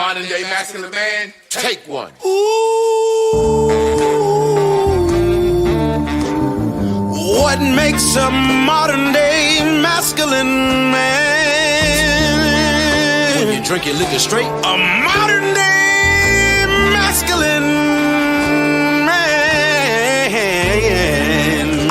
modern day masculine man, take one. What makes a modern day masculine man? When you drink your liquor straight. A modern day masculine man.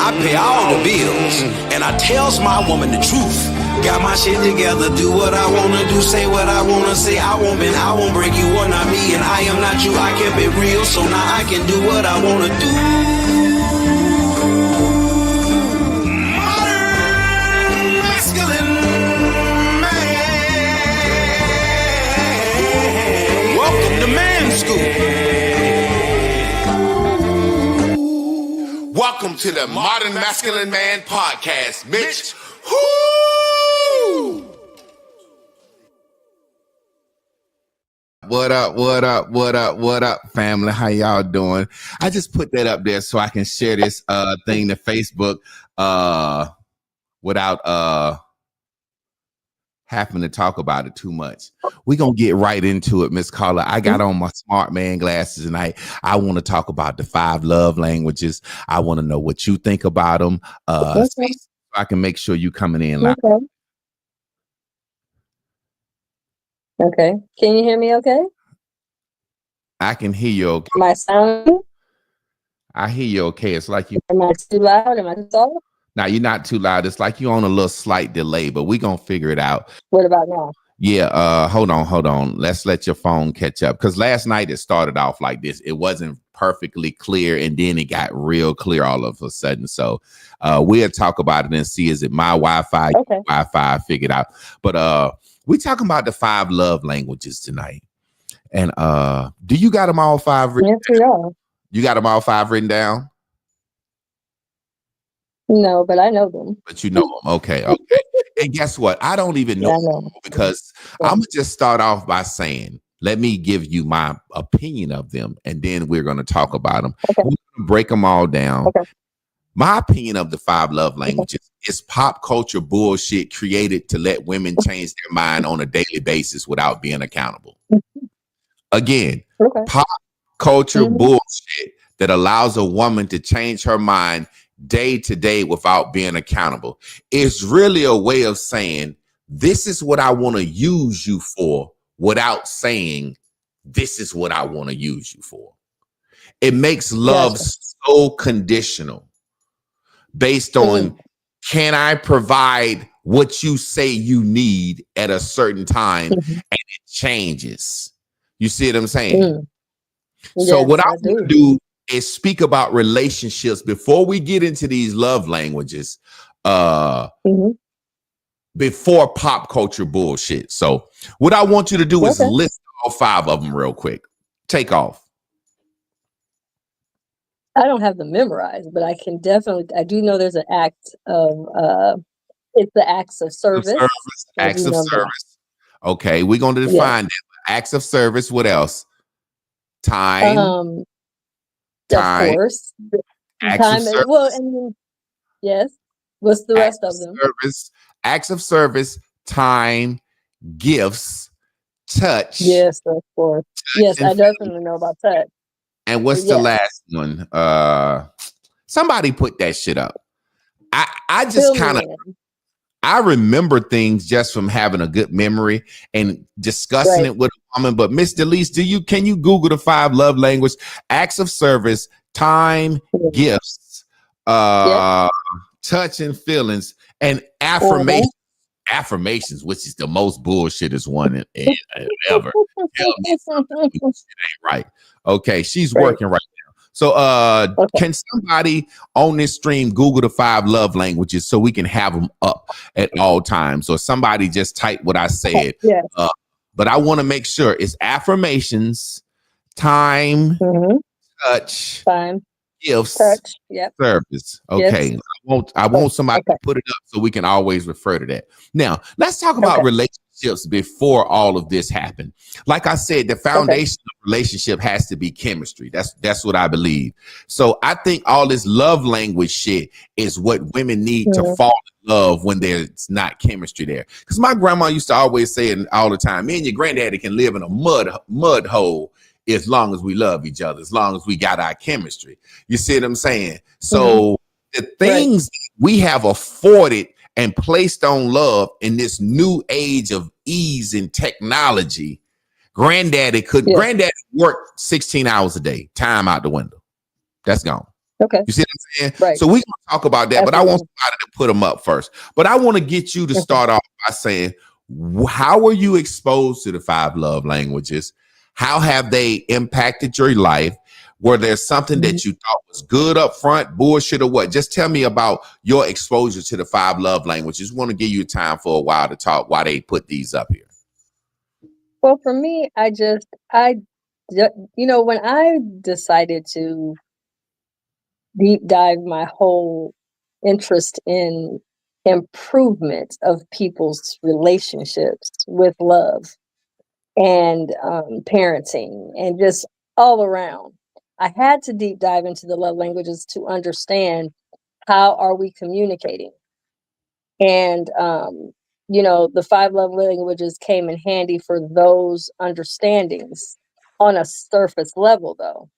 I pay all the bills and I tells my woman the truth. Got my shit together, do what I wanna do, say what I wanna say. I won't bend, I won't break, you are not me and I am not you. I kept it real, so now I can do what I wanna do. Modern masculine man. Welcome to Man School. Welcome to the Modern Masculine Man Podcast, Mitch. What up, family? How y'all doing? I just put that up there so I can share this thing to Facebook without having to talk about it too much. We're gonna get right into it, Miss Carla. I got on my smart man glasses and I want to talk about the 5 love languages. I want to know what you think about them. So I can make sure you coming in loud. Okay. Can you hear me okay? I can hear you okay. Am I sounding? I hear you okay. It's like you. Am I too loud? Am I too soft? Now, you're not too loud. It's like you're on a little slight delay, but we're going to figure it out. What about now? Yeah, hold on. Let's let your phone catch up. Because last night it started off like this. It wasn't perfectly clear, and then it got real clear all of a sudden. So we'll talk about it and see, is it my Wi-Fi, okay. Wi-Fi, figured out. But we talking about the 5 love languages tonight. And do you got them all 5 written down? Yes, we are. You got them all 5 written down? No, but I know them. But you know them. Okay. And guess what? I don't even know, them because I'm going to just start off by saying, let me give you my opinion of them, and then we're going to talk about them. Okay. We're going to break them all down. Okay. My opinion of the 5 love languages is pop culture bullshit created to let women change their mind on a daily basis without being accountable. Again, pop culture bullshit that allows a woman to change her mind day to day without being accountable. It's really a way of saying, this is what I want to use you for, without saying, this is what I want to use you for. It makes love so conditional, based on, can I provide what you say you need at a certain time, and it changes. You see what I'm saying? So what I want to do is speak about relationships before we get into these love languages, before pop culture bullshit. So what I want you to do is list all 5 of them real quick. Take off. I don't have them memorized, but I can definitely, I do know there's an act of, it's the acts of service. Acts of service. Okay, we're going to define that. Acts of service. What else? Time. Of course. Time. Well, and then, yes. What's the rest of them? Service, acts of service, time, gifts, touch. Yes, of course. Yes, I definitely know about touch. And what's the last one? Somebody put that shit up. I just kind of, I remember things just from having a good memory and discussing it with a woman. But Miss Delise, can you Google the 5 love language? Acts of service, time, gifts, touch and feelings, and affirmation. Affirmations, which is the most bullshittest one ever. Tell me something ain't right. Okay, she's working right now. So can somebody on this stream Google the 5 love languages so we can have them up at all times? Or somebody just type what I said. But I want to make sure it's affirmations, time, touch, gifts, service. Okay. I want somebody to put it up so we can always refer to that. Now, let's talk about relationships before all of this happened. Like I said, the foundation of relationship has to be chemistry. That's what I believe. So I think all this love language shit is what women need to fall in love when there's not chemistry there. Because my grandma used to always say it all the time, me and your granddaddy can live in a mud hole as long as we love each other, as long as we got our chemistry. You see what I'm saying? So the things we have afforded and placed on love in this new age of ease and technology, granddaddy worked 16 hours a day, time out the window. That's gone. Okay. You see what I'm saying? Right. So we're going to talk about that, Absolutely. but I want somebody to put them up first. But I want to get you to start off by saying, how were you exposed to the 5 love languages? How have they impacted your life? Were there something that you thought was good up front, bullshit, or what? Just tell me about your exposure to the 5 love languages. We want to give you time for a while to talk why they put these up here. Well, for me, when I decided to deep dive my whole interest in improvement of people's relationships with love and parenting and just all around, I had to deep dive into the love languages to understand how are we communicating. And the 5 love languages came in handy for those understandings on a surface level, though.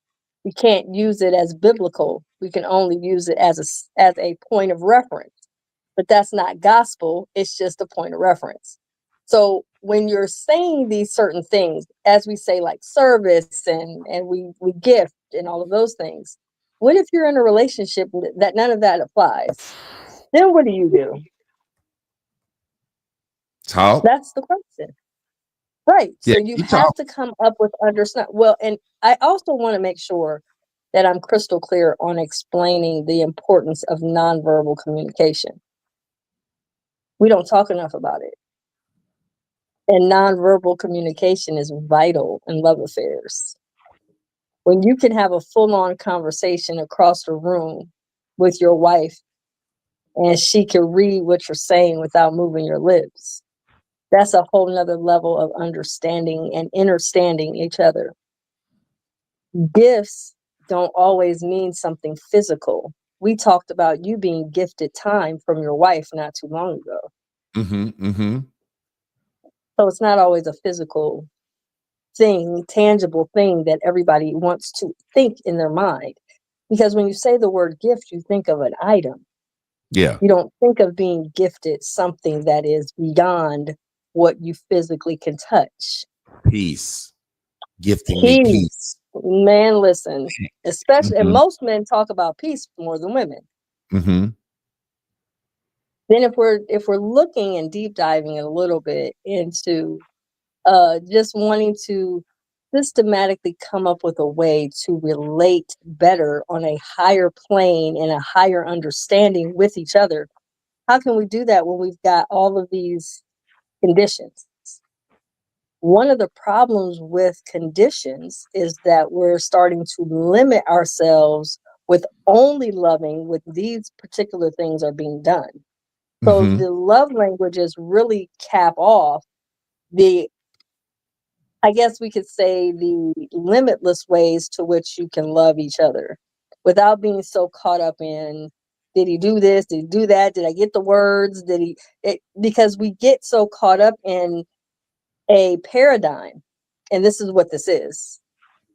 We can't use it as biblical. We can only use it as a point of reference. But that's not gospel. It's just a point of reference. So when you're saying these certain things, as we say, like service and we gift and all of those things, what if you're in a relationship that none of that applies? Then what do you do? Talk. That's the question. Right. Yeah, So you have to come up with understand. Well, and I also want to make sure that I'm crystal clear on explaining the importance of nonverbal communication. We don't talk enough about it. And nonverbal communication is vital in love affairs. When you can have a full-on conversation across the room with your wife and she can read what you're saying without moving your lips, that's a whole nother level of understanding and understanding each other. Gifts don't always mean something physical. We talked about you being gifted time from your wife not too long ago. So it's not always a physical thing, tangible thing that everybody wants to think in their mind. Because when you say the word gift, you think of an item. Yeah. You don't think of being gifted something that is beyond what you physically can touch. Peace. Gifting me peace. Man, listen, especially, and most men talk about peace more than women. Then if we're looking and deep diving a little bit into just wanting to systematically come up with a way to relate better on a higher plane and a higher understanding with each other, how can we do that when we've got all of these conditions? One of the problems with conditions is that we're starting to limit ourselves with only loving when these particular things are being done. So the love languages really cap off I guess we could say the limitless ways to which you can love each other without being so caught up in, did he do this? Did he do that? Did I get the words? Because we get so caught up in a paradigm, and this is what this is.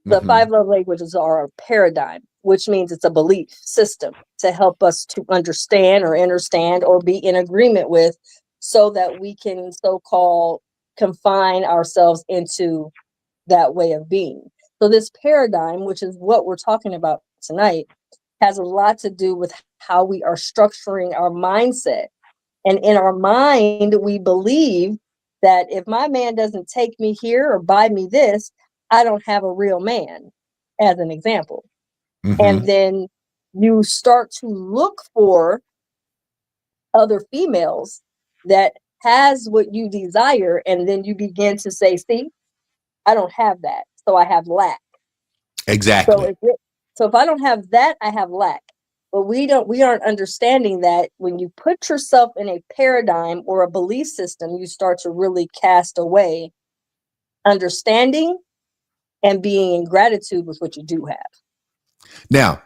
The 5 love languages are a paradigm, which means it's a belief system to help us to understand or be in agreement with, so that we can so-called confine ourselves into that way of being. So this paradigm, which is what we're talking about tonight, has a lot to do with how we are structuring our mindset. And in our mind, we believe that if my man doesn't take me here or buy me this, I don't have a real man, as an example. And then you start to look for other females that has what you desire, and then you begin to say, see, I don't have that, so I have lack. Exactly. So if I don't have that, I have lack. But we aren't understanding that when you put yourself in a paradigm or a belief system, you start to really cast away understanding and being in gratitude with what you do have. Now,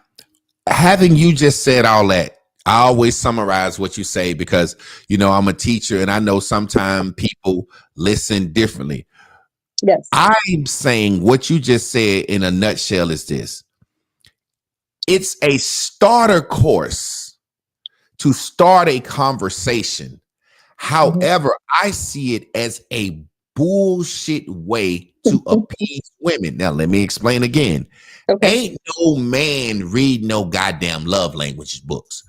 having you just said all that, I always summarize what you say because, you know, I'm a teacher and I know sometimes people listen differently. Yes. I'm saying what you just said in a nutshell is this. It's a starter course to start a conversation. However, I see it as a bullshit way to appease women. Now, let me explain again. Okay. Ain't no man read no goddamn love language books.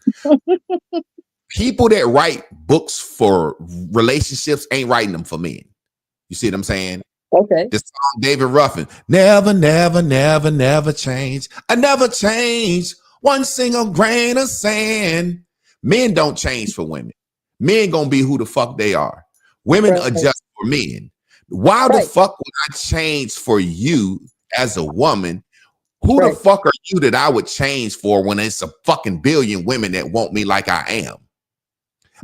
People that write books for relationships ain't writing them for men. You see what I'm saying? Okay. The song David Ruffin, never, never, never, never change. I never change one single grain of sand. Men don't change for women. Men gonna be who the fuck they are. Women adjust for men. Why the fuck would I change for you as a woman? Who the fuck are you that I would change for when it's a fucking billion women that want me like I am?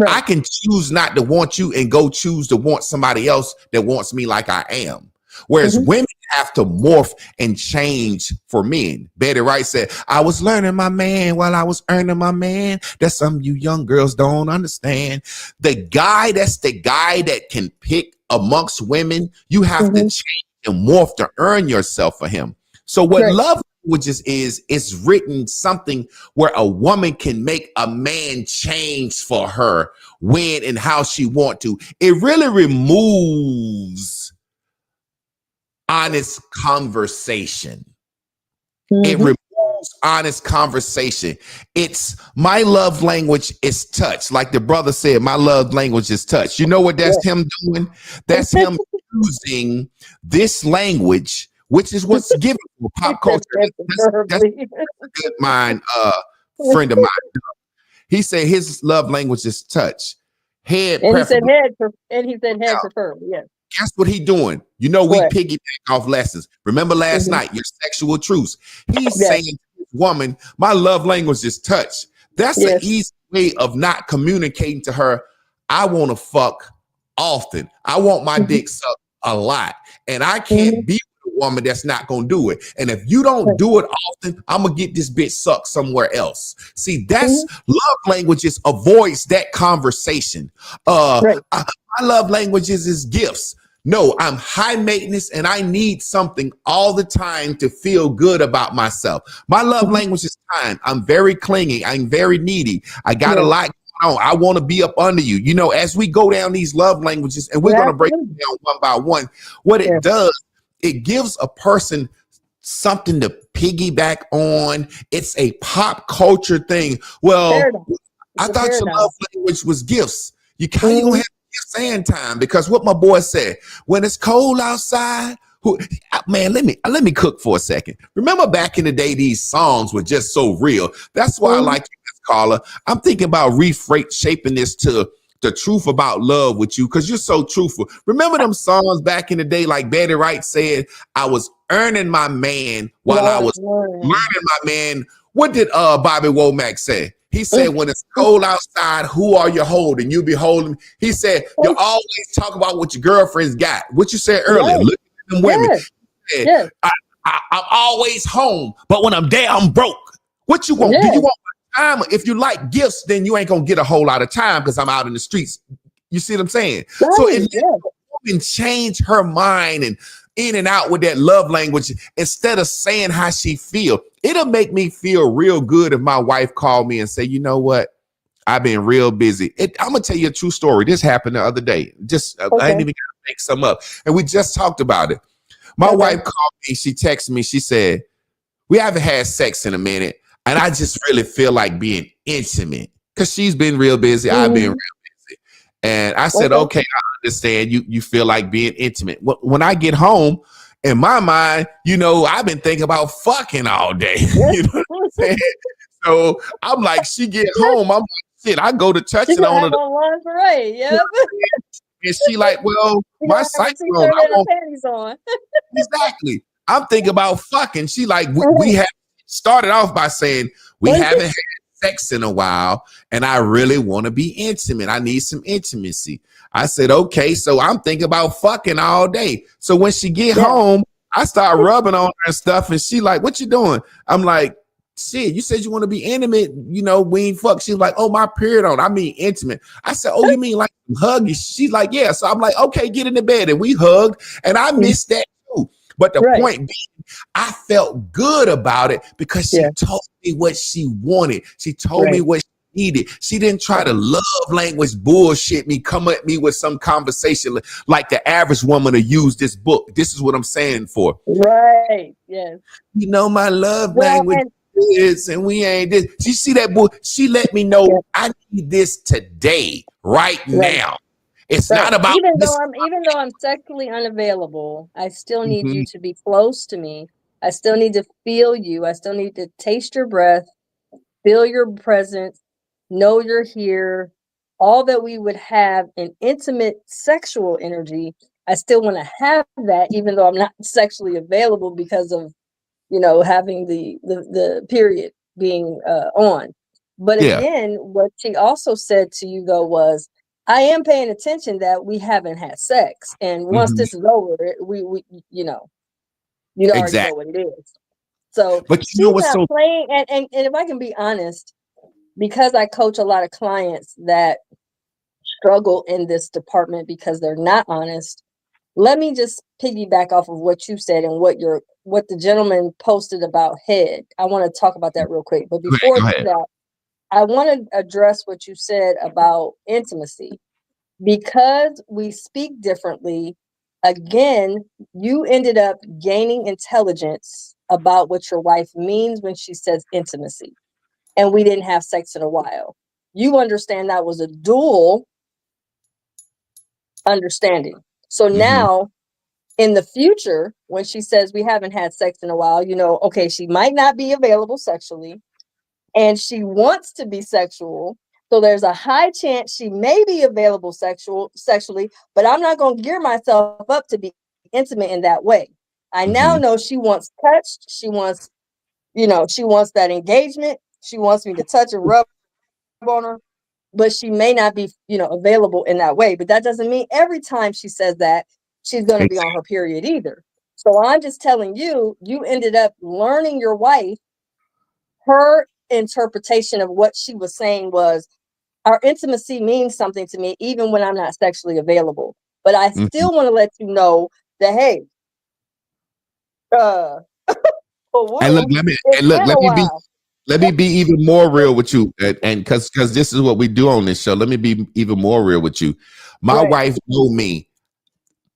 I can choose not to want you and go choose to want somebody else that wants me like I am. Whereas women have to morph and change for men. Betty Wright said, I was learning my man while I was earning my man. That's something you young girls don't understand. The guy that can pick amongst women, you have to change and morph to earn yourself for him. So what love languages is, it's written something where a woman can make a man change for her when and how she want to. It really removes honest conversation. It removes honest conversation. It's my love language is touch. Like the brother said, my love language is touch. You know what that's him doing? That's him using this language, which is what's given for pop culture. That's a good friend of mine. He said his love language is touch. Head, and he said head preferably. Yes. Guess what he doing? You know, we piggyback off lessons. Remember last night, your sexual truths. He's saying to this woman, my love language is touch. That's an easy way of not communicating to her. I want to fuck often. I want my dick sucked a lot. And I can't be with a woman that's not going to do it. And if you don't do it often, I'm going to get this bitch sucked somewhere else. See, that's love languages avoids that conversation. My love languages is gifts. No, I'm high maintenance and I need something all the time to feel good about myself. My love language is time. I'm very clingy. I'm very needy. I got a lot going on. I want to be up under you. You know, as we go down these love languages, and we're going to break them down one by one, what it does, it gives a person something to piggyback on. It's a pop culture thing. Well, I thought your love language was gifts. You kind of gonna have sand time, because what my boy said, when it's cold outside, man, let me cook for a second. Remember back in the day, these songs were just so real. That's why I like you, Miss Carla. I'm thinking about shaping this to the truth about love with you, because you're so truthful. Remember them songs back in the day, like Betty Wright said, I was earning my man while I was learning my man. What did Bobby Womack say? He said, when it's cold outside, who are you holding? You be holding. He said, you always talk about what your girlfriend's got. What you said earlier, look at them women. He said, I'm always home, but when I'm there, I'm broke. What you want? Do you want my time? If you like gifts, then you ain't going to get a whole lot of time because I'm out in the streets. You see what I'm saying? So if a woman change her mind and in and out with that love language, instead of saying how she feel, it'll make me feel real good if my wife called me and say, you know what? I've been real busy. I'm going to tell you a true story. This happened the other day. I ain't even got to make some up. And we just talked about it. My wife called me. She texted me. She said, we haven't had sex in a minute. And I just really feel like being intimate, because she's been real busy. I've been real busy. And I said, okay, I understand you feel like being intimate. When I get home, in my mind, you know, I've been thinking about fucking all day. You know what I'm saying? So I'm like, she get home, I'm like, shit, I go to touching on her. And she like, well, my site's on. Exactly. I'm thinking about fucking. She like, we have started off by saying we haven't had sex in a while, and I really want to be intimate. I need some intimacy. I said, okay, so I'm thinking about fucking all day. So when she get home, I start rubbing on her and stuff, and she like, "What you doing?" I'm like, "Shit, you said you want to be intimate, you know, we ain't fuck." She's like, "Oh, my period on. I mean intimate." I said, "Oh, you mean like huggy?" She's like, "Yeah." So I'm like, "Okay, get in the bed," and we hugged, and I missed that too. But the point being, I felt good about it because she told me what she wanted. She told me what she needed. She didn't try to love language bullshit me, come at me with some conversation like the average woman to use this book. This is what I'm saying for. Right. Yes. You know, my love language is, and we ain't this. She see that book. She let me know I need this today, right now. It's not about even though I'm sexually unavailable, I still need you to be close to me. I still need to feel you. I still need to taste your breath, feel your presence, know you're here. All that we would have in intimate sexual energy, I still want to have that, even though I'm not sexually available because of, you know, having the period being on. But again, what she also said to you though was, I am paying attention that we haven't had sex, and once this is over, we you know, you already know what it is. So, but you know what's so playing, and if I can be honest, because I coach a lot of clients that struggle in this department because they're not honest. Let me just piggyback off of what you said and what the gentleman posted about head. I want to talk about that real quick, but before that, I want to address what you said about intimacy. Because we speak differently, again, you ended up gaining intelligence about what your wife means when she says intimacy. And we didn't have sex in a while. You understand that was a dual understanding. So now, in the future, when she says we haven't had sex in a while, you know, okay, she might not be available sexually, and she wants to be sexual. So there's a high chance she may be available sexually, but I'm not going to gear myself up to be intimate in that way. I now know she wants touched. She wants, you know, she wants that engagement. She wants me to touch and rub on her, but she may not be, you know, available in that way. But that doesn't mean every time she says that she's going to be on her period either. So I'm just telling you, you ended up learning your wife. Her interpretation of what she was saying was, our intimacy means something to me, even when I'm not sexually available. But I still want to let you know that, hey, and look, let me be even more real with you, and because this is what we do on this show. Let me be even more real with you. My wife told me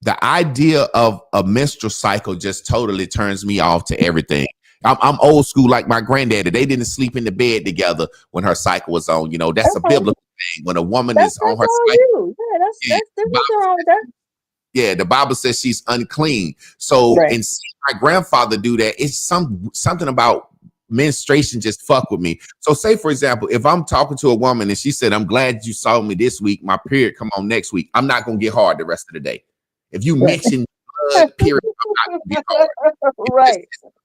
the idea of a menstrual cycle just totally turns me off to everything. I'm old school like my granddaddy. They didn't sleep in the bed together when her cycle was on. You know, that's a biblical thing. When a woman is on her cycle, there's nothing wrong with that. Yeah, the Bible says she's unclean. So, and seeing my grandfather do that, it's something about menstruation just fuck with me. So, say for example, if I'm talking to a woman and she said, "I'm glad you saw me this week. My period come on next week." I'm not gonna get hard the rest of the day. If you mention blood, period, I'm not gonna get hard.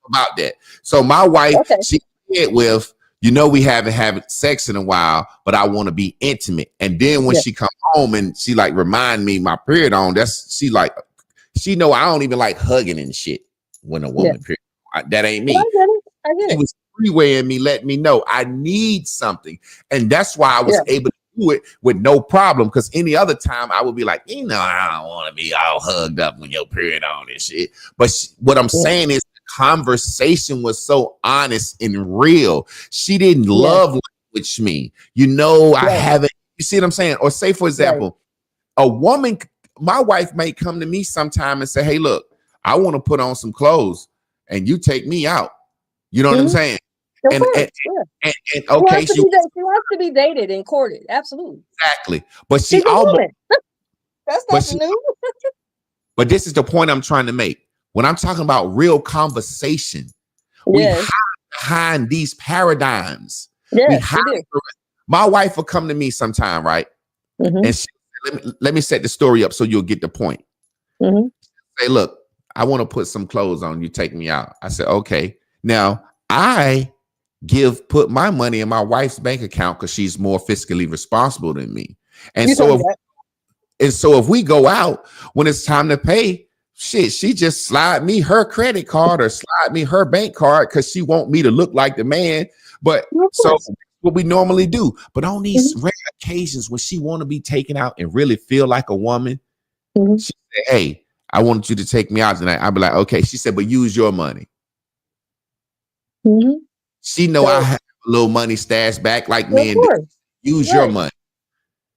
About that. So my wife, she said with, you know, we haven't had sex in a while, but I want to be intimate. And then when she come home and she like remind me my period on, she know I don't even like hugging and shit when a woman period. That ain't me. I get it. She was freewaying me, letting me know I need something. And that's why I was able to do it with no problem. Because any other time I would be like, you know, I don't want to be all hugged up when your period on and shit. But what I'm saying is, conversation was so honest and real. She didn't love language me. You know, I haven't. You see what I'm saying? Or say, for example, a woman, my wife may come to me sometime and say, "Hey, look, I want to put on some clothes, and you take me out." You know what I'm saying? And okay, she wants to be dated and courted. Absolutely, exactly. But she almost that's nothing new. But this is the point I'm trying to make. When I'm talking about real conversation, we hide behind these paradigms. My wife will come to me sometime, right? And she, let me set the story up so you'll get the point. Say, look, I want to put some clothes on. You take me out. I said, okay. Now I put my money in my wife's bank account because she's more fiscally responsible than me. And so if we go out, when it's time to pay, shit, she just slide me her credit card or slide me her bank card because she want me to look like the man. But so what we normally do. But on these rare occasions when she want to be taken out and really feel like a woman, she said, hey, I want you to take me out tonight. I'll be like, okay. She said, but use your money. She know I have a little money stashed back like men. Use your money.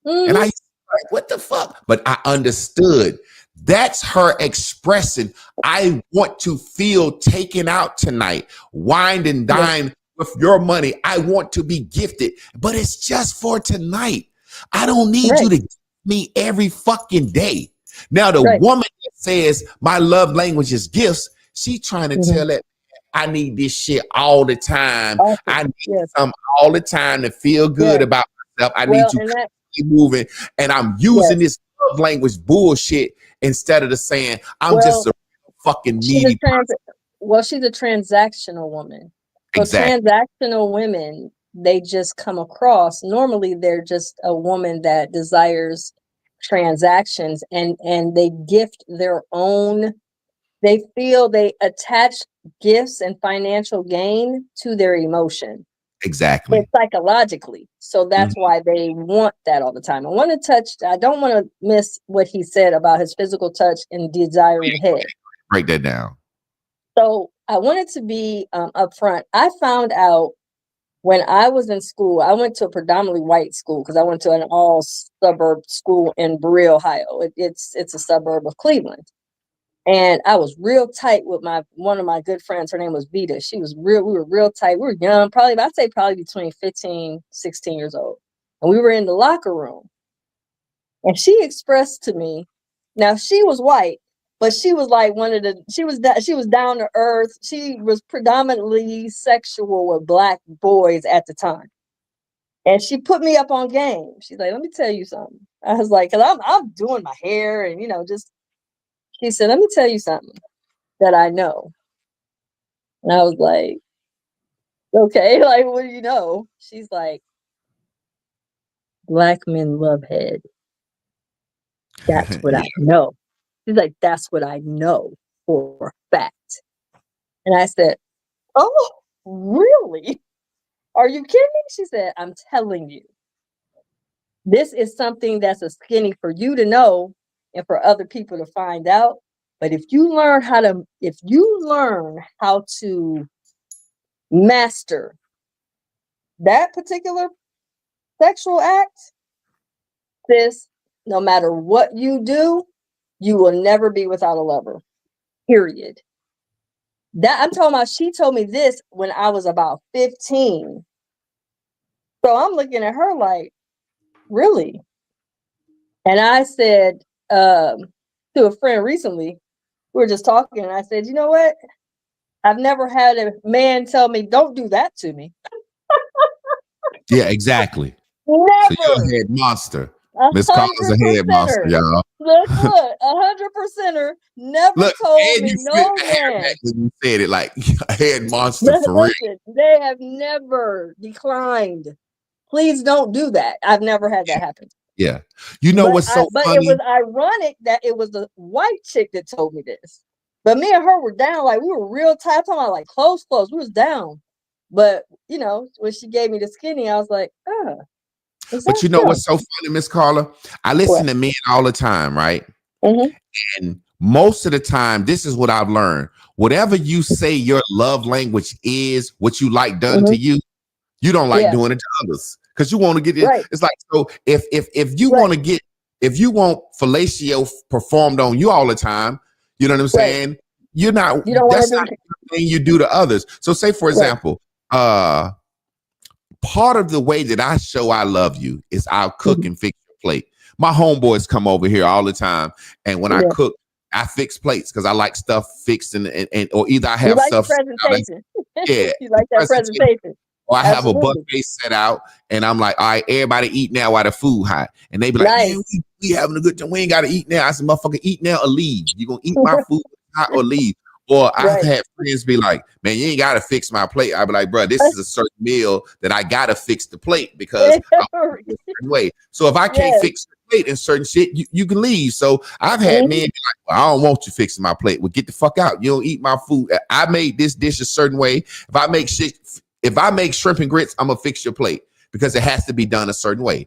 And I used to be like, what the fuck? But I understood. That's her expressing, I want to feel taken out tonight, wined and dined with your money. I want to be gifted, but it's just for tonight. I don't need you to give me every fucking day. Now, the woman that says my love language is gifts, she trying to tell that I need this shit all the time. I need some all the time to feel good about myself. I need you to keep moving. And I'm using this love language bullshit instead of the saying, I'm just a fucking needy person. She's a transactional woman. So transactional women, they just come across, normally they're just a woman that desires transactions and they gift their own, they feel they attach gifts and financial gain to their emotion. Exactly. But psychologically. So that's why they want that all the time. I don't want to miss what he said about his physical touch and desired head. Break that down. So I wanted to be upfront. I found out when I was in school, I went to a predominantly white school because I went to an all suburb school in Berea, Ohio. It's a suburb of Cleveland. And I was real tight with one of my good friends. Her name was Vita. We were real tight. We were young, probably between 15, 16 years old. And we were in the locker room. And she expressed to me, now she was white, but she was like she was down to earth. She was predominantly sexual with black boys at the time. And she put me up on game. She's like, let me tell you something. I was like, cause I'm doing my hair and, she said, let me tell you something that I know. And I was like, okay, like, what do you know? She's like, black men love head. That's what I know. She's like, that's what I know for a fact. And I said, oh, really? Are you kidding me? She said, I'm telling you. This is something that's a skinny for you to know and for other people to find out. But if you learn how to master that particular sexual act, no matter what you do, you will never be without a lover. Period. That I'm talking about, she told me this when I was about 15. So I'm looking at her like, really? And I said to a friend recently, we were just talking, and I said, you know what? I've never had a man tell me, don't do that to me. Yeah, exactly. Never. So you're a head monster. Miss Collins a head monster, y'all. Look, 100%er never told me no man. When you said it like a head monster for real. They have never declined. Please don't do that. I've never had that happen. Yeah. What's so but funny? It was ironic that it was the white chick that told me this. But me and her were down, like we were real tight. I'm talking about like close. We was down. But when she gave me the skinny, I was like, But what's so funny, Miss Carla? I listen to men all the time, right? And most of the time, this is what I've learned. Whatever you say your love language is, what you like done to you, you don't like doing it to others. Because you want to get it. Right. It's like, so if you want to get, if you want fellatio performed on you all the time, you know what I'm saying? That's not the thing you do to others. So say, for example, part of the way that I show I love you is I'll cook and fix your plate. My homeboys come over here all the time. And when I cook, I fix plates because I like stuff fixed and or either I have stuff. Presentation. You like that presentation. Or I have a buffet set out and I'm like, all right, everybody eat now while the food hot. And they be like, man, we having a good time. We ain't got to eat now. I said, motherfucker, eat now or leave. You going to eat my food hot or leave. Or I've had friends be like, man, you ain't got to fix my plate. I be like, bro, this is a certain meal that I got to fix the plate because I'm a certain way. So if I can't fix plate and certain shit, you can leave. So I've had men be like, well, I don't want you fixing my plate. Well, get the fuck out. You don't eat my food. I made this dish a certain way. If I make shrimp and grits, I'm gonna fix your plate because it has to be done a certain way.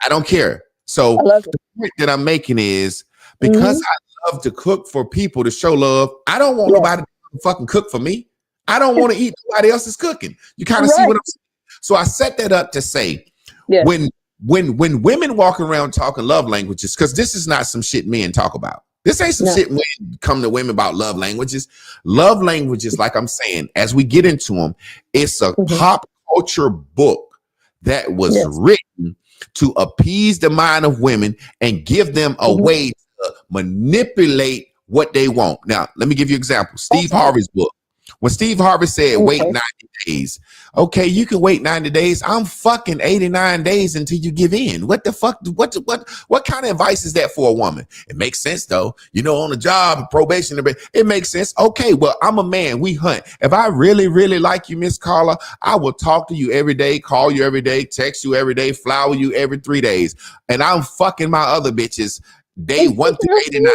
I don't care. So the point that I'm making is because I love to cook for people to show love, I don't want nobody to fucking cook for me. I don't want to eat nobody else's cooking. You kind of see what I'm saying? So I set that up to say, when women walk around talking love languages, because this is not some shit men talk about. This ain't some shit men come to women about love languages. Love languages, like I'm saying, as we get into them, it's a pop culture book that was written to appease the mind of women and give them a way to manipulate what they want. Now, let me give you an example. Steve Harvey's book. When Steve Harvey said, wait 90 days. Okay, you can wait 90 days. I'm fucking 89 days until you give in. What the fuck? What kind of advice is that for a woman? It makes sense though. You know, on the job, probation, it makes sense. Okay, well, I'm a man. We hunt. If I really, really like you, Miss Carla, I will talk to you every day, call you every day, text you every day, flower you every 3 days. And I'm fucking my other bitches day 1 through 89.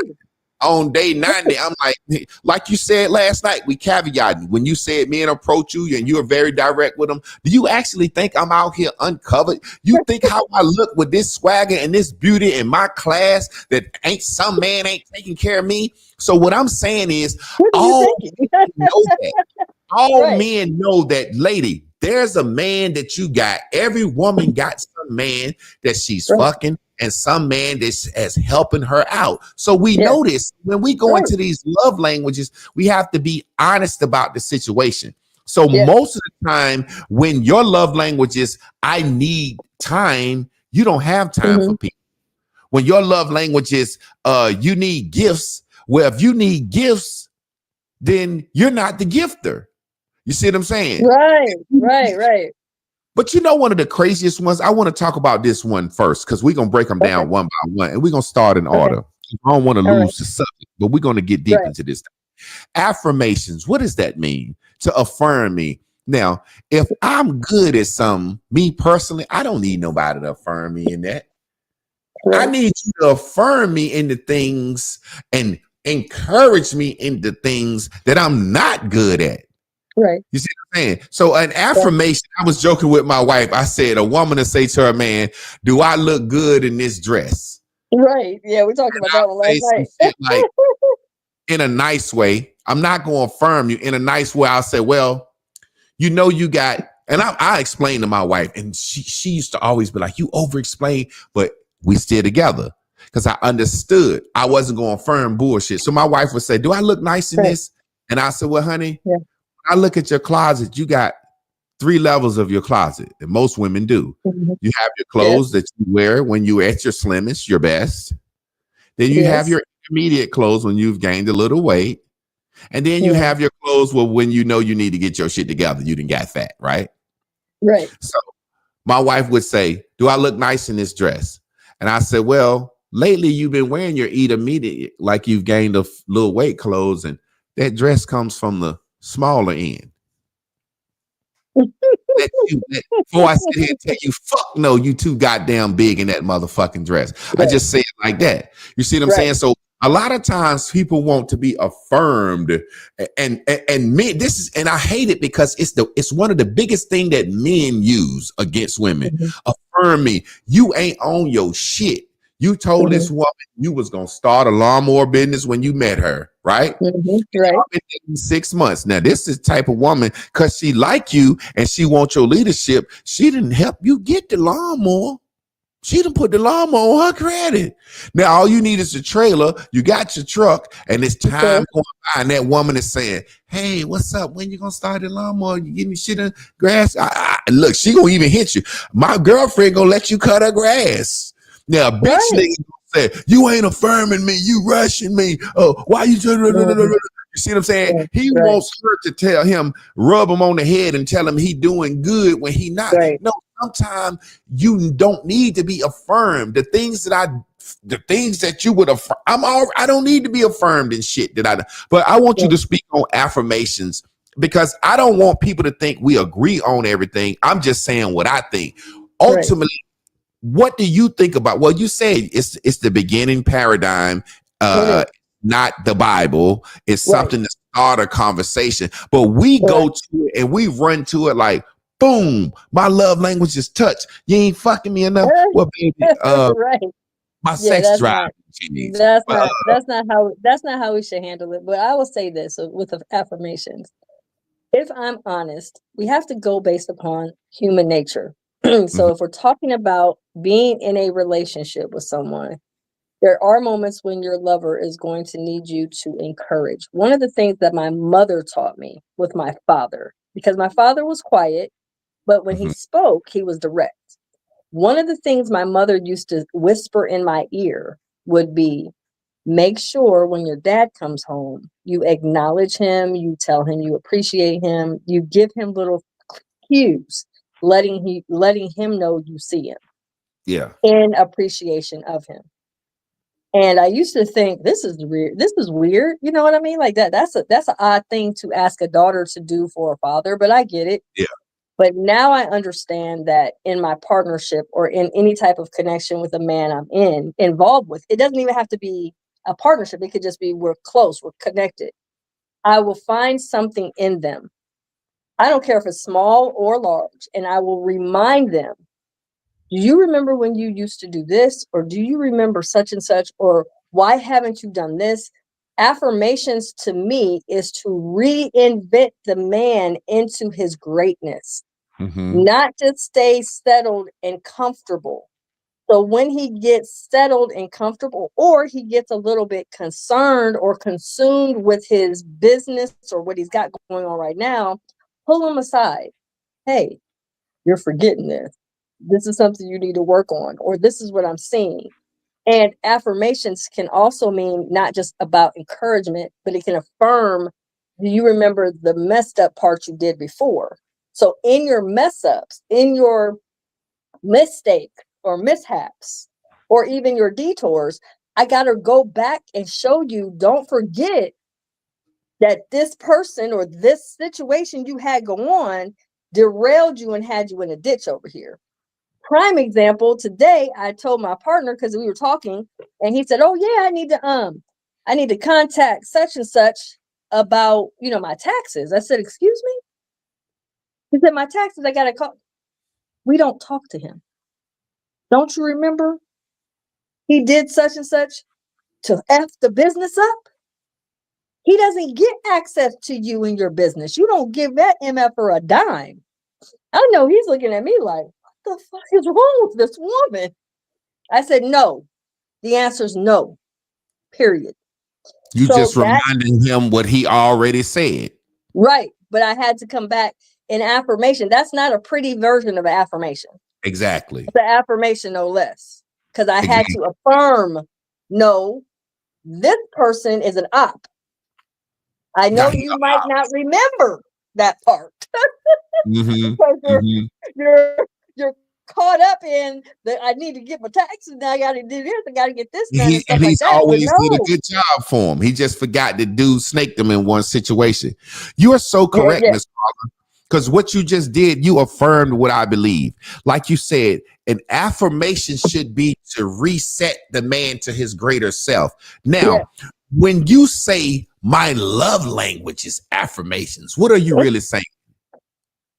On day 90, I'm like you said last night, we caveated when you said men approach you and you are very direct with them. Do you actually think I'm out here uncovered? You think how I look with this swagger and this beauty in my class that ain't some man ain't taking care of me? So what I'm saying is, all men know that. All men know that, lady, there's a man that you got. Every woman got some man that she's fucking and some man that's helping her out. So we know this. When we go into these love languages, we have to be honest about the situation. So most of the time when your love language is, I need time, you don't have time for people. When your love language is, you need gifts, well, if you need gifts, then you're not the gifter. You see what I'm saying? Right. But you know, one of the craziest ones, I want to talk about this one first, because we're going to break them down one by one, and we're going to start in order. I don't want to lose the subject, but we're going to get deep into this. Affirmations. What does that mean? To affirm me. Now, if I'm good at something, me personally, I don't need nobody to affirm me in that. I need you to affirm me in the things and encourage me in the things that I'm not good at. Right. You see what I'm saying? So an affirmation, I was joking with my wife. I said, a woman to say to her man, do I look good in this dress? Right. Yeah, we talked about that one last night. Like, in a nice way. I'm not going to affirm you. In a nice way, I'll say, well, you know, you got, and I explained to my wife, and she used to always be like, you over-explain, but we still together. Because I understood I wasn't going to affirm bullshit. So my wife would say, do I look nice in this? And I said, well, honey, I look at your closet, you got 3 levels of your closet, and most women do. You have your clothes that you wear when you're at your slimmest, your best. Then you have your intermediate clothes when you've gained a little weight. And then you have your clothes when you know you need to get your shit together. You done got fat, right? Right. So my wife would say, do I look nice in this dress? And I said, well, lately you've been wearing your intermediate, like you've gained a little weight clothes, and that dress comes from the smaller end. Before I sit here and tell you, fuck no, you too goddamn big in that motherfucking dress. I just say it like that. You see what I'm saying? So a lot of times people want to be affirmed, and men, this is, and I hate it because it's one of the biggest thing that men use against women. Affirm me. You ain't on your shit. You told this woman you was gonna start a lawnmower business when you met her, right? Right. 6 months. Now, this is the type of woman, because she like you and she wants your leadership. She didn't help you get the lawnmower. She done put the lawnmower on her credit. Now, all you need is a trailer. You got your truck, and it's time going by, and that woman is saying, hey, what's up? When you gonna start the lawnmower? You give me shit in grass? Look, she gonna even hit you. My girlfriend gonna let you cut her grass. Now, bitch nigga say, you ain't affirming me, you rushing me. Oh, why you you see what I'm saying? He wants her to tell him, rub him on the head and tell him he doing good when he not. No, sometimes you don't need to be affirmed. The things that you would affirm, I don't need to be affirmed in shit but I want you to speak on affirmations, because I don't want people to think we agree on everything. I'm just saying what I think. Ultimately, what do you think about? Well, you say it's the beginning paradigm, not the Bible. It's something to start a conversation, but we go to it and we run to it like, boom, my love language is touch. You ain't fucking me enough. Well, baby, my sex drive. That's not how we should handle it. But I will say this with affirmations. If I'm honest, we have to go based upon human nature. So if we're talking about being in a relationship with someone, there are moments when your lover is going to need you to encourage. One of the things that my mother taught me with my father, because my father was quiet, but when he spoke, he was direct. One of the things my mother used to whisper in my ear would be, make sure when your dad comes home, you acknowledge him, you tell him you appreciate him, you give him little cues, letting him know you see him. Yeah. In appreciation of him. And I used to think this is weird. You know what I mean? Like that's an odd thing to ask a daughter to do for a father, but I get it. Yeah. But now I understand that in my partnership or in any type of connection with a man I'm involved with, it doesn't even have to be a partnership. It could just be we're close, we're connected. I will find something in them. I don't care if it's small or large, and I will remind them, do you remember when you used to do this? Or do you remember such and such? Or why haven't you done this? Affirmations to me is to reinvent the man into his greatness, not to stay settled and comfortable. So when he gets settled and comfortable, or he gets a little bit concerned or consumed with his business or what he's got going on right now, pull him aside. Hey, you're forgetting this. This is something you need to work on, or this is what I'm seeing. And affirmations can also mean not just about encouragement, but it can affirm, do you remember the messed up part you did before? So in your mess ups, in your mistake or mishaps, or even your detours, I got to go back and show you, don't forget that this person or this situation you had go on derailed you and had you in a ditch over here. Prime example, today I told my partner, because we were talking, and he said, oh yeah, I need to contact such and such about, my taxes. I said, excuse me? He said, my taxes, I gotta call. We don't talk to him. Don't you remember? He did such and such to F the business up. He doesn't get access to you and your business. You don't give that MF a dime. I know he's looking at me like, the fuck is wrong with this woman? I said, no. The answer is no. Period. You just reminding him what he already said. Right. But I had to come back in affirmation. That's not a pretty version of an affirmation. Exactly. It's an affirmation, no less. Because I had to affirm, no, this person is an op. I know you might not remember that part. You're caught up in that. I need to get my taxes. Now I got to do this. I got to get this done. And he's always did a good job for him. He just forgot the dude snaked him in one situation. You are so correct, Ms. Carla. Because what you just did, you affirmed what I believe. Like you said, an affirmation should be to reset the man to his greater self. Now, when you say my love language is affirmations, what are you really saying?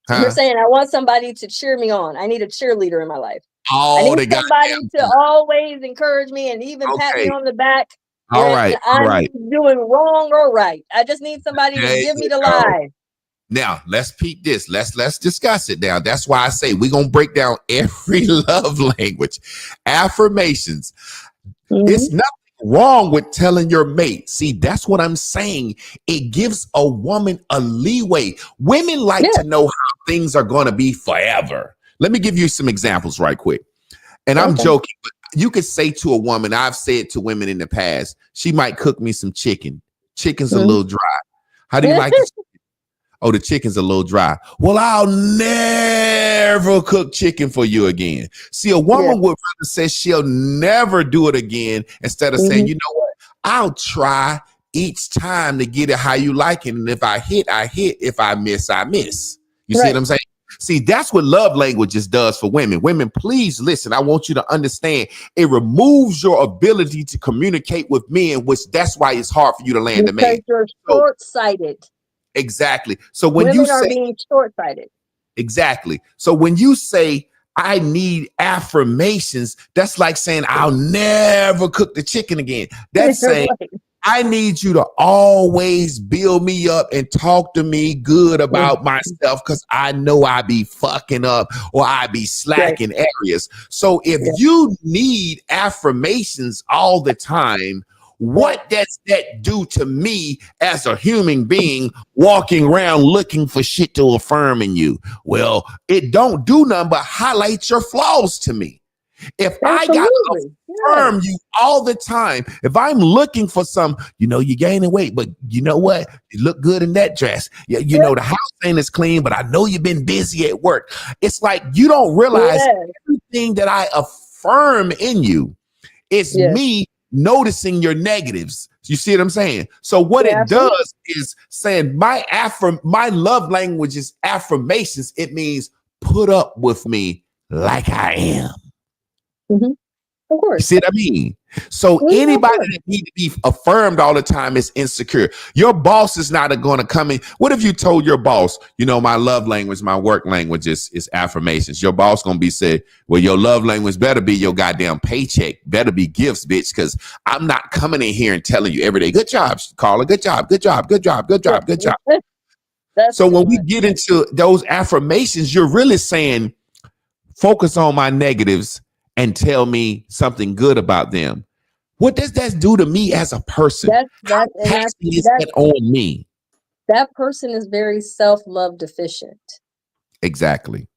You're saying I want somebody to cheer me on. I need a cheerleader in my life. I need somebody to always encourage me and even pat me on the back. All right. Doing wrong or right. I just need somebody to give me the lie. Now let's peep this. Let's discuss it now. That's why I say we're gonna break down every love language. Affirmations. It's nothing wrong with telling your mate. See, that's what I'm saying. It gives a woman a leeway. Women like to know how things are going to be forever. Let me give you some examples right quick. And I'm joking, but you could say to a woman, I've said to women in the past, she might cook me some chicken. Chicken's a little dry. How do you like it? Oh, the chicken's a little dry. Well, I'll never cook chicken for you again. See, a woman would rather say she'll never do it again instead of saying, you know what? I'll try each time to get it how you like it. And if I hit, I hit. If I miss, I miss. You see what I'm saying? See, that's what love languages does for women. Women, please listen. I want you to understand. It removes your ability to communicate with men, which that's why it's hard for you to land a man. You're short-sighted. Exactly. So when women you say, are being short-sighted. Exactly. So when you say, I need affirmations, that's like saying, I'll never cook the chicken again. That's saying, Right. I need you to always build me up and talk to me good about myself, because I know I be fucking up or I be slacking areas. So if you need affirmations all the time, what does that do to me as a human being walking around looking for shit to affirm in you? Well, it don't do nothing but highlight your flaws to me. If I got to affirm you all the time, if I'm looking for some, you're gaining weight, but you know what? You look good in that dress. Yeah, the house ain't as clean, but I know you've been busy at work. It's like you don't realize everything that I affirm in you is me noticing your negatives. You see what I'm saying? So what it does is saying my love language is affirmations. It means put up with me like I am. Mm-hmm. Of course. You see what I mean? So anybody that needs to be affirmed all the time is insecure. Your boss is not going to come in. What if you told your boss, my love language, my work language is affirmations? Your boss going to be said, well, your love language better be your goddamn paycheck, better be gifts, bitch, because I'm not coming in here and telling you every day, good job, Carla, good job, good job, good job, good job, good job. So when we get into those affirmations, you're really saying, focus on my negatives and tell me something good about them. What does that do to me as a person? How taxing is that on me? That person is very self-love deficient. Exactly.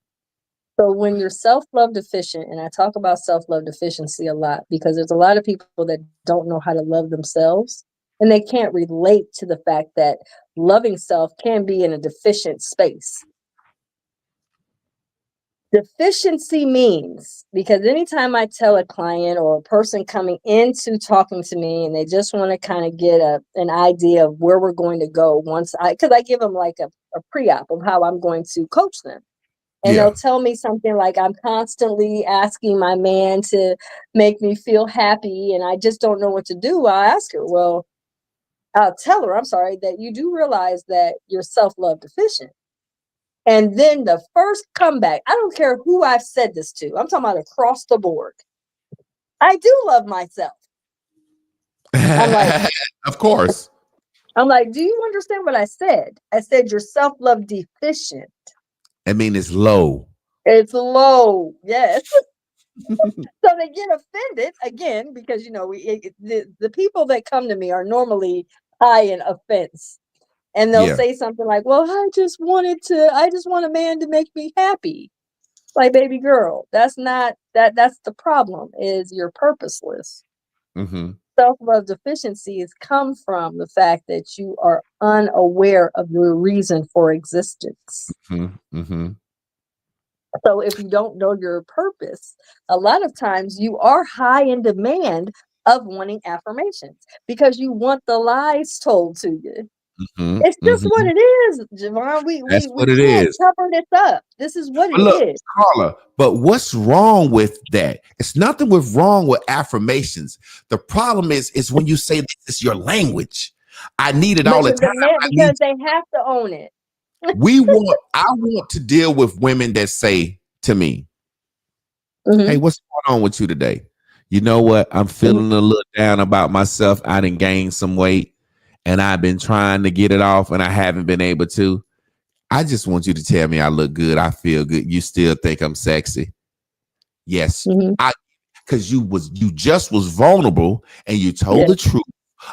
So when you're self-love deficient, and I talk about self-love deficiency a lot because there's a lot of people that don't know how to love themselves, and they can't relate to the fact that loving self can be in a deficient space. Deficiency means, because anytime I tell a client or a person coming into talking to me and they just want to kind of get an idea of where we're going to go because I give them like a pre-op of how I'm going to coach them. And they'll tell me something like, I'm constantly asking my man to make me feel happy and I just don't know what to do. I'll ask her, well, I'll tell her, I'm sorry, that you do realize that you're self-love deficient. And then the first comeback, I don't care who I've said this to, I'm talking about across the board. I do love myself. I'm like, of course. I'm like, do you understand what I said? I said you're self-love deficient. I mean, it's low. It's low. Yes. So they get offended again, because, the people that come to me are normally high in offense. And they'll say something like, well, I just want a man to make me happy. Like, baby girl, that's the problem, is you're purposeless. Mm-hmm. Self-love deficiencies come from the fact that you are unaware of your reason for existence. Mm-hmm. Mm-hmm. So if you don't know your purpose, a lot of times you are high in demand of wanting affirmations because you want the lies told to you. Mm-hmm, it's just what it is, Javon. We can't cover this up. This is what it is. Carla, but what's wrong with that? It's nothing wrong with affirmations. The problem is when you say this is your language. I need it all the time. Because they have to own it. I want to deal with women that say to me, hey, what's going on with you today? You know what? I'm feeling a little down about myself. I done gained some weight. And I've been trying to get it off and I haven't been able to. I just want you to tell me I look good. I feel good. You still think I'm sexy? Yes. Because you just was vulnerable and you told the truth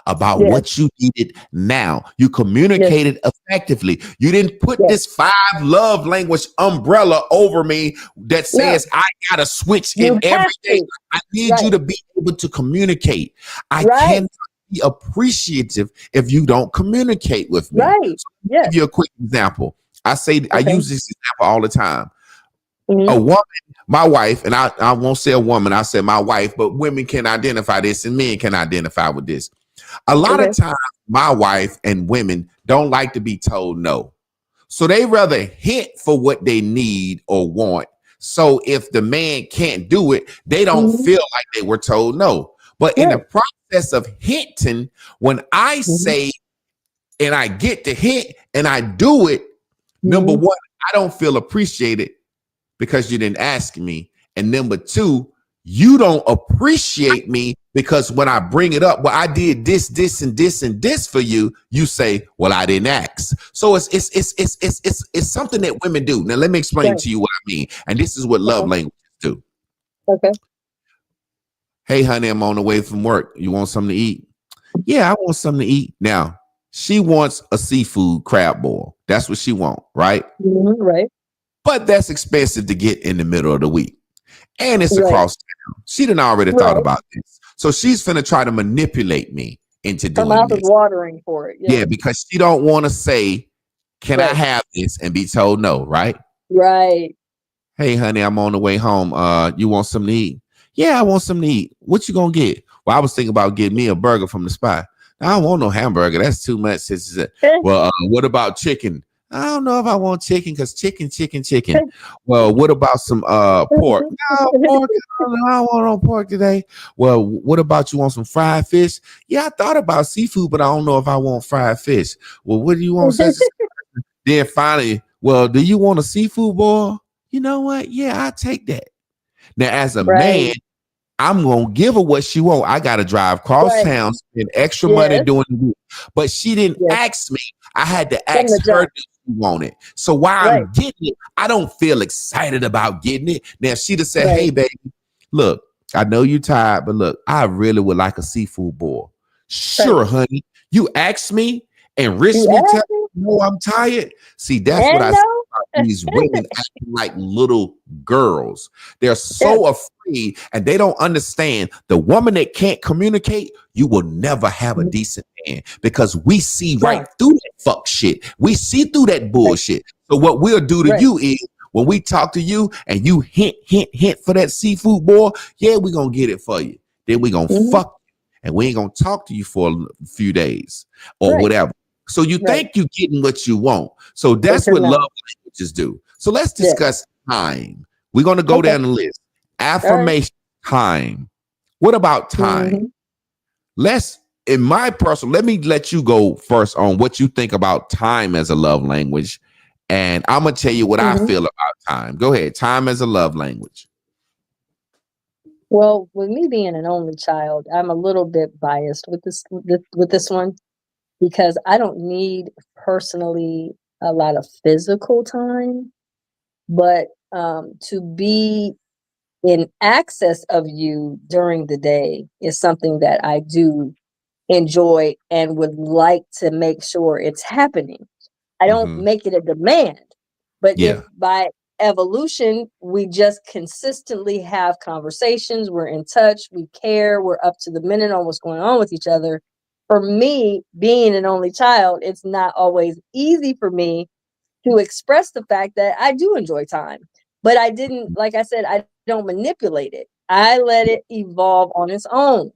about what you needed now. You communicated effectively. You didn't put this 5 love language umbrella over me that says I got to switch in every day. I need you to be able to communicate. I can't be appreciative if you don't communicate with me. Right. So I'll give you a quick example. I use this example all the time. A woman, my wife, and I won't say a woman, I say my wife, but women can identify this and men can identify with this. A lot of times my wife and women don't like to be told no. So they rather hint for what they need or want. So if the man can't do it, they don't feel like they were told no. But in the process of hinting, when I say and I get the hint and I do it, number one, I don't feel appreciated because you didn't ask me. And number two, you don't appreciate me because when I bring it up, well, I did this, this, and this, and this for you. You say, well, I didn't ask. So it's something that women do. Now, let me explain to you what I mean. And this is what love languages do. Okay. Hey, honey, I'm on the way from work. You want something to eat? Yeah, I want something to eat. Now, she wants a seafood crab boil. That's what she wants, right? Right. But that's expensive to get in the middle of the week. And it's across town. She done already thought about this. So she's finna try to manipulate me into doing her mouth this. is watering for it. Yeah, because she don't want to say, can I have this? And be told no, right? Right. Hey, honey, I'm on the way home. You want something to eat? Yeah, I want something to eat. What you gonna get? Well, I was thinking about getting me a burger from the spot. I don't want no hamburger. That's too much. Well, what about chicken? I don't know if I want chicken because chicken. Well, what about some pork? No, pork. I don't want no pork today. Well, what about you want some fried fish? Yeah, I thought about seafood, but I don't know if I want fried fish. Well, what do you want? Then finally, well, do you want a seafood boil? You know what? Yeah, I'll take that. Now, as a man, I'm gonna give her what she want. I gotta drive cross town, spend extra money doing it. But she didn't ask me. I had to ask her if she wanted. So while I'm getting it, I don't feel excited about getting it. Now, if she'd have said, hey, baby, look, I know you're tired, but look, I really would like a seafood boil. Sure, honey. You asked me and risk me telling you, no, I'm tired. See, that's what I say about these women acting like little girls. They're so afraid and they don't understand the woman that can't communicate, you will never have a decent man because we see right through that fuck shit. We see through that bullshit. So what we'll do to you is when we talk to you and you hint for that seafood boil, yeah, we're going to get it for you. Then we're going to fuck you and we ain't going to talk to you for a few days or whatever. So you think you're getting what you want. So that's what love languages do. So let's discuss time. We're going to go down the list. Affirmation, time. What about time? Let's, in my personal, let me let you go first on what you think about time as a love language. And I'm going to tell you what I feel about time. Go ahead. Time as a love language. Well, with me being an only child, I'm a little bit biased with this one. Because I don't need personally a lot of physical time, but to be in access of you during the day is something that I do enjoy and would like to make sure it's happening. I don't make it a demand, but if by evolution, we just consistently have conversations, we're in touch, we care, we're up to the minute on what's going on with each other. For me, being an only child, it's not always easy for me to express the fact that I do enjoy time. But I didn't, like I said, I don't manipulate it. I let it evolve on its own.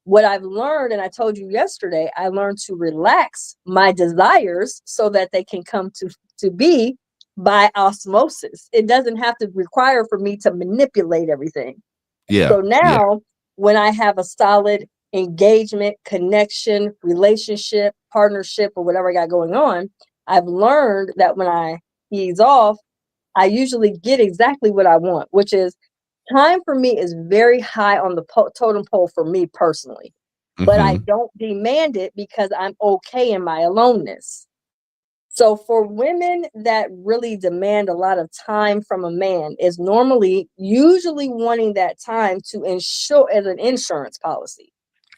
What I've learned, and I told you yesterday, I learned to relax my desires so that they can come to be by osmosis. It doesn't have to require for me to manipulate everything. So now when I have a solid engagement, connection, relationship, partnership, or whatever I got going on, I've learned that when I ease off, I usually get exactly what I want, which is time for me is very high on the totem pole for me personally, but I don't demand it because I'm okay in my aloneness. So for women that really demand a lot of time from a man is usually wanting that time to insure as an insurance policy.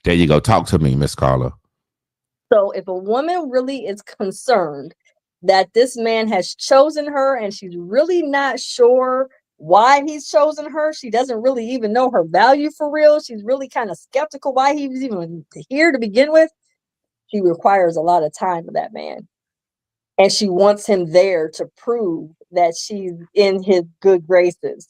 There you go. Talk to me, Miss Carla. So if a woman really is concerned that this man has chosen her and she's really not sure why he's chosen her, she doesn't really even know her value for real, she's really kind of skeptical why he was even here to begin with, she requires a lot of time of that man. And she wants him there to prove that she's in his good graces.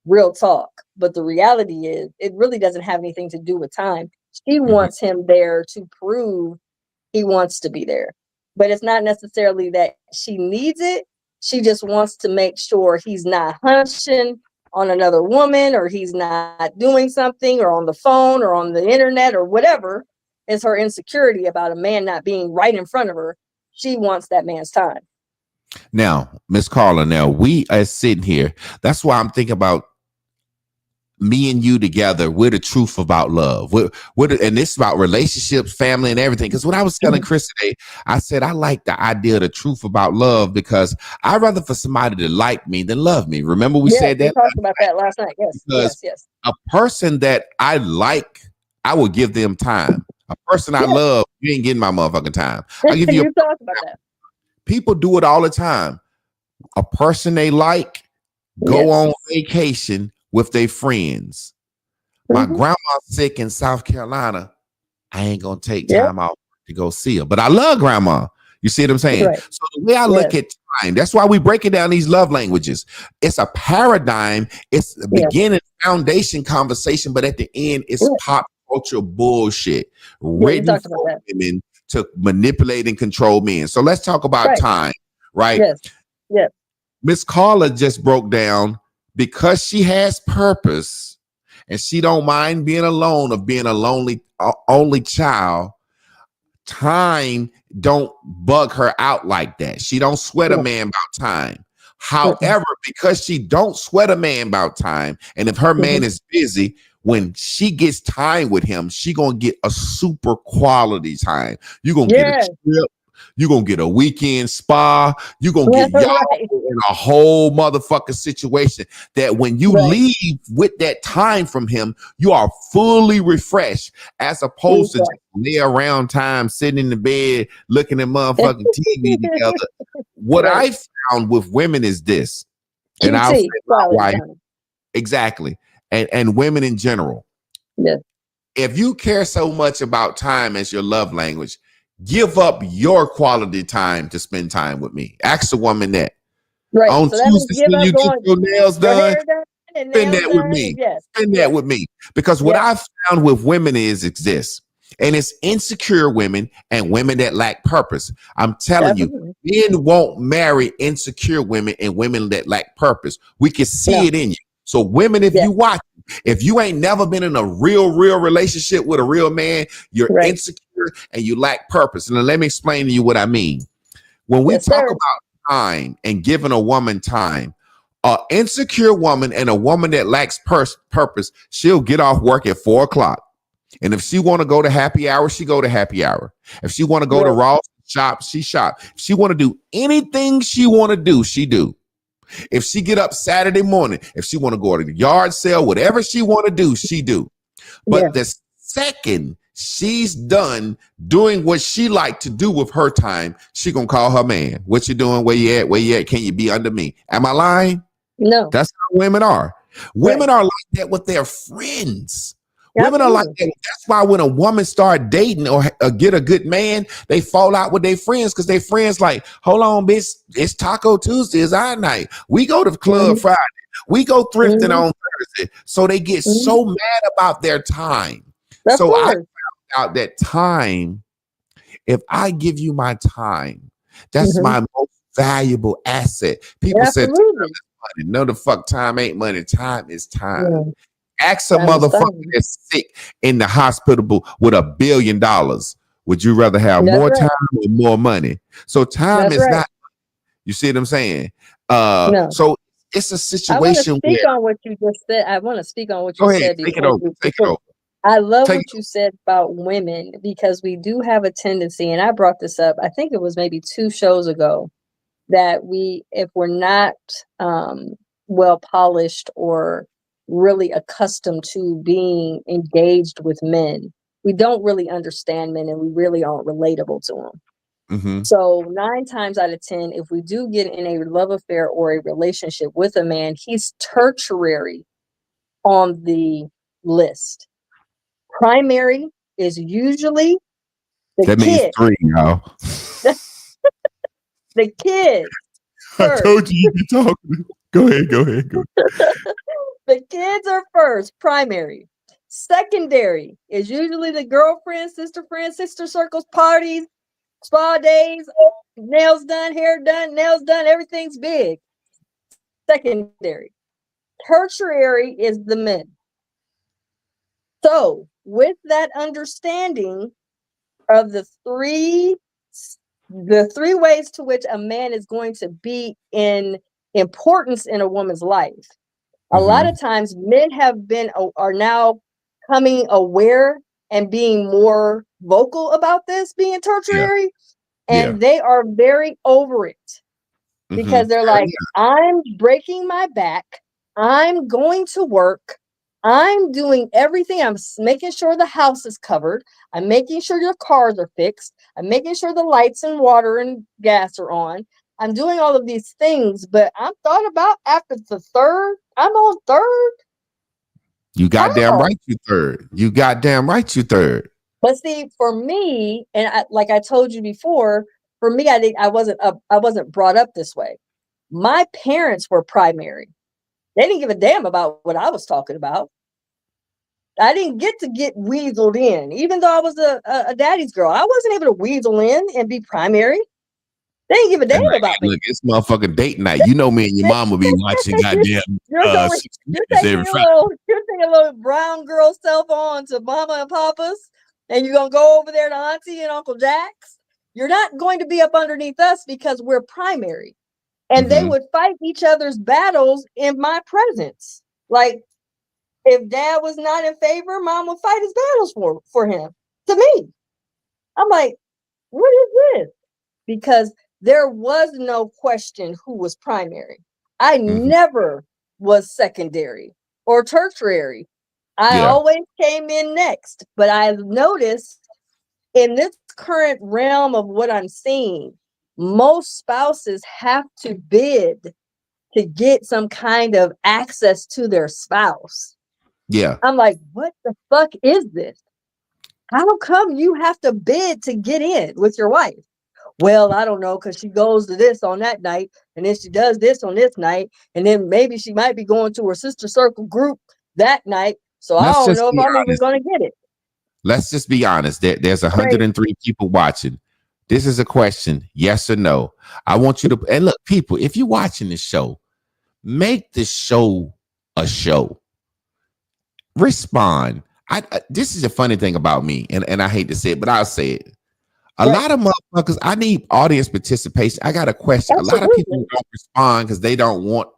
Real talk. But the reality is, it really doesn't have anything to do with time. She wants him there to prove he wants to be there. but it's not necessarily that she needs it. She just wants to make sure he's not hunching on another woman, or he's not doing something, or on the phone, or on the internet, or whatever is her insecurity about a man not being right in front of her. She wants that man's time. Now, Miss Carla, now we are sitting here. That's why I'm thinking about me and you together. We're the truth about love. And this is about relationships, family, and everything. Because when I was telling Chris today, I said I like the idea of the truth about love, because I'd rather for somebody to like me than love me. Remember we said that? We talked about that last night. Yes. A person that I like, I will give them time. A person I love, you ain't getting my motherfucking time. I give you. You talked about that. People do it all the time. A person they like, go on vacation with their friends. My grandma's sick in South Carolina. I ain't gonna take time out to go see her, but I love grandma. You see what I'm saying? Right. So the way I look at time, that's why we break it down these love languages. It's a paradigm. It's the beginning, foundation conversation, but at the end, it's pop culture bullshit written for women to manipulate and control men. So let's talk about time, right? Yes. Miss Carla just broke down, because she has purpose and she don't mind being alone, or being a lonely only child. Time don't bug her out like that. She don't sweat a man about time. However, because she don't sweat a man about time, and if her man is busy, when she gets time with him, she gonna get a super quality time. You gonna get a trip. You're going to get a weekend spa. You're going to get y'all in a whole motherfucking situation that when you leave with that time from him, you are fully refreshed, as opposed to just lay around time, sitting in the bed, looking at motherfucking TV together. What I found with women is this, and I'll say my wife, exactly, and women in general. Yeah. If you care so much about time as your love language, give up your quality time to spend time with me. Ask a woman that. Right. On so Tuesdays when you get your nails done, spend that with me. Spend that with me. Because what I've found with women is this, and it's insecure women and women that lack purpose. I'm telling you, men won't marry insecure women and women that lack purpose. We can see it in you. So women, if you watch, if you ain't never been in a real relationship with a real man, you're insecure and you lack purpose. And let me explain to you what I mean. When we talk about time and giving a woman time, an insecure woman and a woman that lacks purpose, she'll get off work at 4:00. And if she want to go to happy hour, she go to happy hour. If she want to go to Ross shop, she shop. If she want to do anything she want to do, she do. If she get up Saturday morning, if she want to go to the yard sale, whatever she want to do, she do. But the second she's done doing what she like to do with her time, she gonna call her man. What you doing? Where you at? Where you at? Can you be under me? Am I lying? No. That's how women are. Women are like that with their friends. Women are like that. That's why when a woman start dating or get a good man, they fall out with their friends, because their friends like, hold on, bitch, it's Taco Tuesday, is our night. We go to the club Friday. We go thrifting on Thursday. So they get so mad about their time. I found out that time, if I give you my time, that's my most valuable asset. People said, no, the fuck, time ain't money. Time is time. Ask a motherfucker that's sick in the hospital with $1 billion. Would you rather have more time or more money? So time is not. You see what I'm saying? So it's a situation. I want to speak on what you just said. I want to speak on what you said. Take it over. I love what you said about women, because we do have a tendency, and I brought this up, I think it was maybe 2 shows ago, that if we're not well polished or really accustomed to being engaged with men, we don't really understand men, and we really aren't relatable to them. So 9 times out of 10, if we do get in a love affair or a relationship with a man, he's tertiary on the list. Primary is usually the kid. Means 3, y'all. The kid. I told you be talking. Go ahead. The kids are first, primary. Secondary is usually the girlfriend, sister circles, parties, spa days, nails done, hair done, nails done, everything's big. Secondary. Tertiary is the men. So, with that understanding of the three ways to which a man is going to be in importance in a woman's life, a lot of times men are now coming aware and being more vocal about this being tertiary, and they are very over it because they're like, I'm breaking my back, I'm going to work, I'm doing everything, I'm making sure the house is covered, I'm making sure your cars are fixed, I'm making sure the lights and water and gas are on, I'm doing all of these things, but I'm thought about after the third, I'm on third. You goddamn right you third. You goddamn right you third. But see, for me, and like I told you before, for me, I wasn't brought up this way. My parents were primary. They didn't give a damn about what I was talking about. I didn't get weaseled in, even though I was a daddy's girl. I wasn't able to weasel in and be primary. They didn't give a damn about me. Look, it's motherfucking date night. You know me and your mom will be watching goddamn. You're taking a little brown girl self on to mama and papa's, and you're gonna go over there to auntie and Uncle Jack's. You're not going to be up underneath us because we're primary. And they would fight each other's battles in my presence. Like, if dad was not in favor, mom would fight his battles for him, to me. I'm like, what is this? Because there was no question who was primary. I never was secondary or tertiary. I always came in next. But I've noticed in this current realm of what I'm seeing, most spouses have to bid to get some kind of access to their spouse. Yeah. I'm like, what the fuck is this? How come you have to bid to get in with your wife? Well, I don't know, because she goes to this on that night, and then she does this on this night, and then maybe she might be going to her sister circle group that night. So I don't know if I'm even going to get it. Let's just be honest. There's 103 people watching. This is a question, yes or no. I want you to, and look, people, if you're watching this show, make the show a show. Respond. This is a funny thing about me, and I hate to say it, but I'll say it. A lot of motherfuckers, I need audience participation. I got a question. Absolutely. A lot of people don't respond because they don't want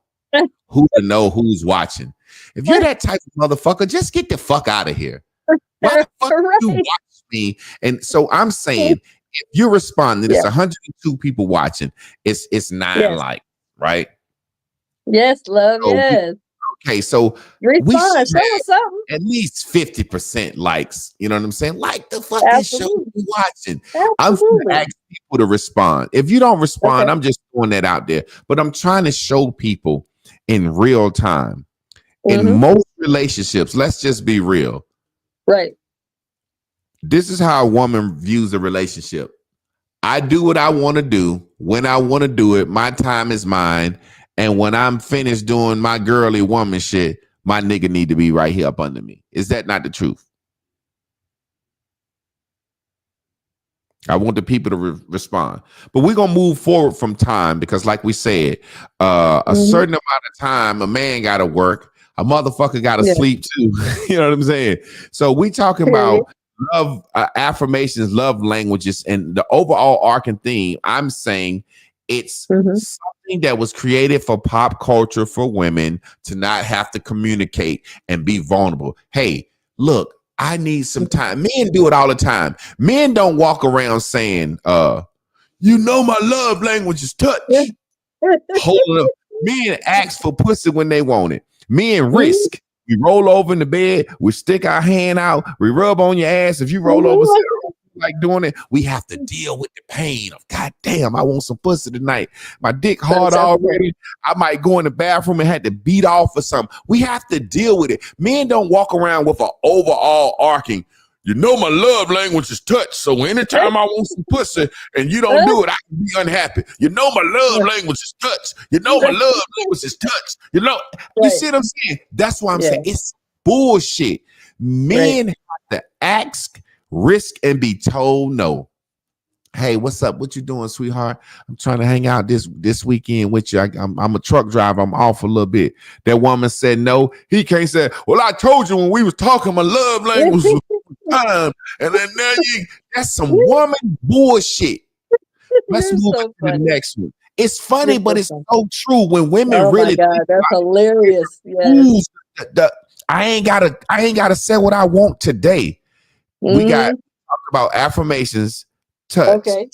who to know who's watching. If you're that type of motherfucker, just get the fuck out of here. Why the fuck you watch me? And so I'm saying, if you respond, there's 102 people watching. It's 9 likes, right? Yes, love, so yes. Okay, so respond, show us something. At least 50% likes. You know what I'm saying? Like the fucking show you're watching. I'm going to ask people to respond. If you don't respond, I'm just throwing that out there. But I'm trying to show people in real time. In most relationships, let's just be real. Right. This is how a woman views a relationship. I do what I want to do when I want to do it. My time is mine. And when I'm finished doing my girly woman shit, my nigga need to be right here up under me. Is that not the truth? I want the people to respond. But we're going to move forward from time because like we said, a certain amount of time, a man got to work. A motherfucker got to sleep too. You know what I'm saying? So we talking about love affirmations, love languages, and the overall arcing theme. I'm saying it's something that was created for pop culture for women to not have to communicate and be vulnerable. Hey, look, I need some time. Men do it all the time. Men don't walk around saying, you know, my love language is touch. Hold up. Men ask for pussy when they want it. Men risk. We roll over in the bed. We stick our hand out. We rub on your ass. If you roll over, like doing it, we have to deal with the pain of God damn, I want some pussy tonight. My dick hard already. I might go in the bathroom and had to beat off or something. We have to deal with it. Men don't walk around with an overall arcing. You know, my love language is touch. So anytime I want some pussy and you don't do it, I can be unhappy. You know, my love language is touch. You know, my love language is touch. You know, you see what I'm saying? That's why I'm saying it's bullshit. Men have to ask, risk, and be told no. Hey, what's up? What you doing, sweetheart? I'm trying to hang out this weekend with you. I'm a truck driver. I'm off a little bit. That woman said no. He can't say, well, I told you when we was talking, my love language was time. And then now that's some woman bullshit. Let's move to the next one. It's funny, but it's so true when women really. Oh my God, that's hilarious. Yes. I ain't gotta say what I want today. We got to talk about affirmations. Touch. Okay.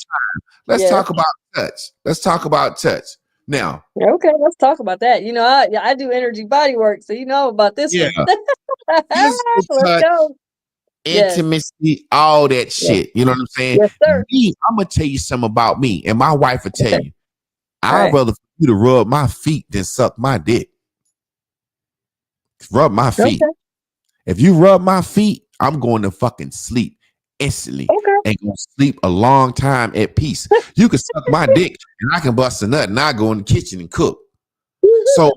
Let's talk about touch. Let's talk about touch now. Okay, let's talk about that. You know, I do energy body work, so you know about this one. Let's go. Intimacy, all that shit. You know what I'm saying? Yes, sir. I'm gonna tell you something about me, and my wife will tell you. I'd rather for you to rub my feet than suck my dick. Rub my feet. Okay. If you rub my feet, I'm going to fucking sleep instantly. And gonna sleep a long time at peace. You can suck my dick and I can bust a nut and I go in the kitchen and cook. So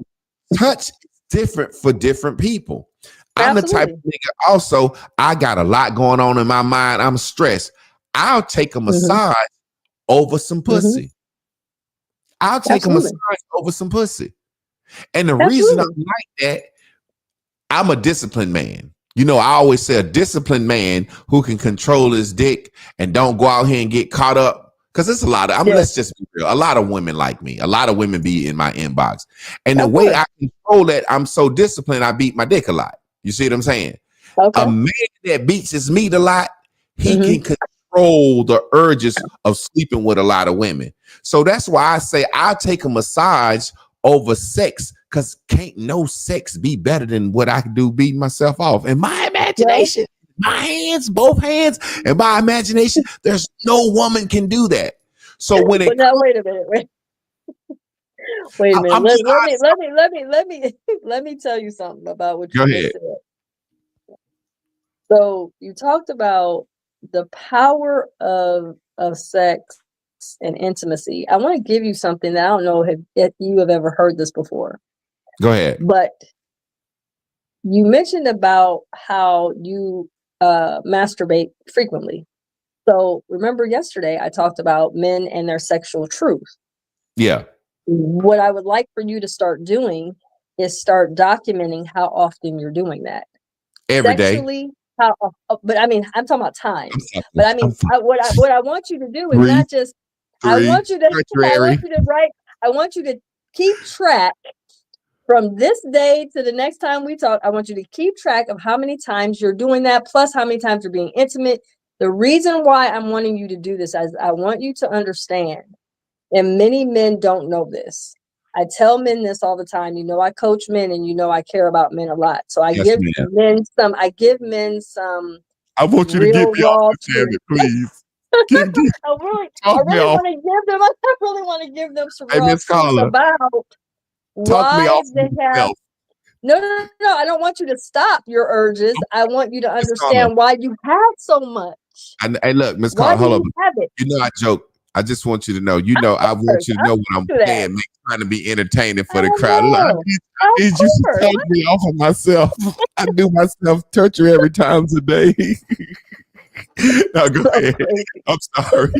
touch is different for different people. I'm the type of nigga also, I got a lot going on in my mind. I'm stressed. I'll take a massage over some pussy. I'll take a massage over some pussy. And the reason I'm like that, I'm a disciplined man. You know, I always say a disciplined man who can control his dick and don't go out here and get caught up. Because it's a lot of, let's just be real. A lot of women like me. A lot of women be in my inbox. And the way I control that, I'm so disciplined, I beat my dick a lot. You see what I'm saying? A man that beats his meat a lot, he can control the urges of sleeping with a lot of women. So that's why I say I'll take a massage over sex, because can't no sex be better than what I can do beating myself off. In my imagination, my hands, both hands, and my imagination, there's no woman can do that. So when it wait a minute, wait a minute. Let me tell you something about what you just said. So you talked about the power of sex and intimacy. I want to give you something that I don't know if you have ever heard this before. Go ahead. But you mentioned about how you masturbate frequently. So remember yesterday I talked about men and their sexual truth. Yeah. What I would like for you to start doing is start documenting how often you're doing that. Every Sexually, day. But I mean, I'm talking about time. But I mean, what I want you to do is not just. I want you to write. I want you to keep track from this day to the next time we talk. I want you to keep track of how many times you're doing that, plus how many times you're being intimate. The reason why I'm wanting you to do this is I want you to understand, and many men don't know this. I tell men this all the time. You know, I coach men, and you know I care about men a lot. So I give men some. I I want you to get me off the channel, please. I really want to give them some raw truths about why they have. No. I don't want you to stop your urges. I want you to understand why you have so much. Hey, look, Miss Carla, hold on. You know I joke. I just want you to know. You know, I want you to know when I'm playing, trying to be entertaining for the crowd. I need you to take me off of myself. I do myself torture every time today. No, go ahead. I'm sorry.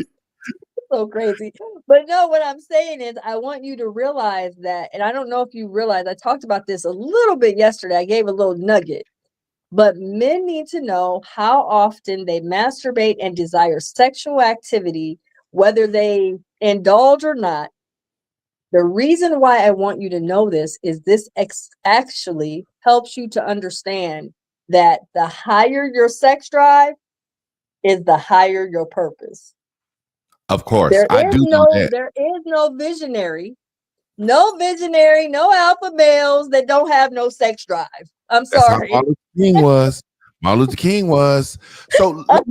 So crazy. But no, what I'm saying is I want you to realize that, and I don't know if you realize, I talked about this a little bit yesterday. I gave a little nugget, but men need to know how often they masturbate and desire sexual activity, whether they indulge or not. The reason why I want you to know this is this actually helps you to understand that the higher your sex drive is the higher your purpose. Of course, I do know that. There is no visionary, no alpha males that don't have no sex drive. I'm sorry. That's how Martin Luther King was. So let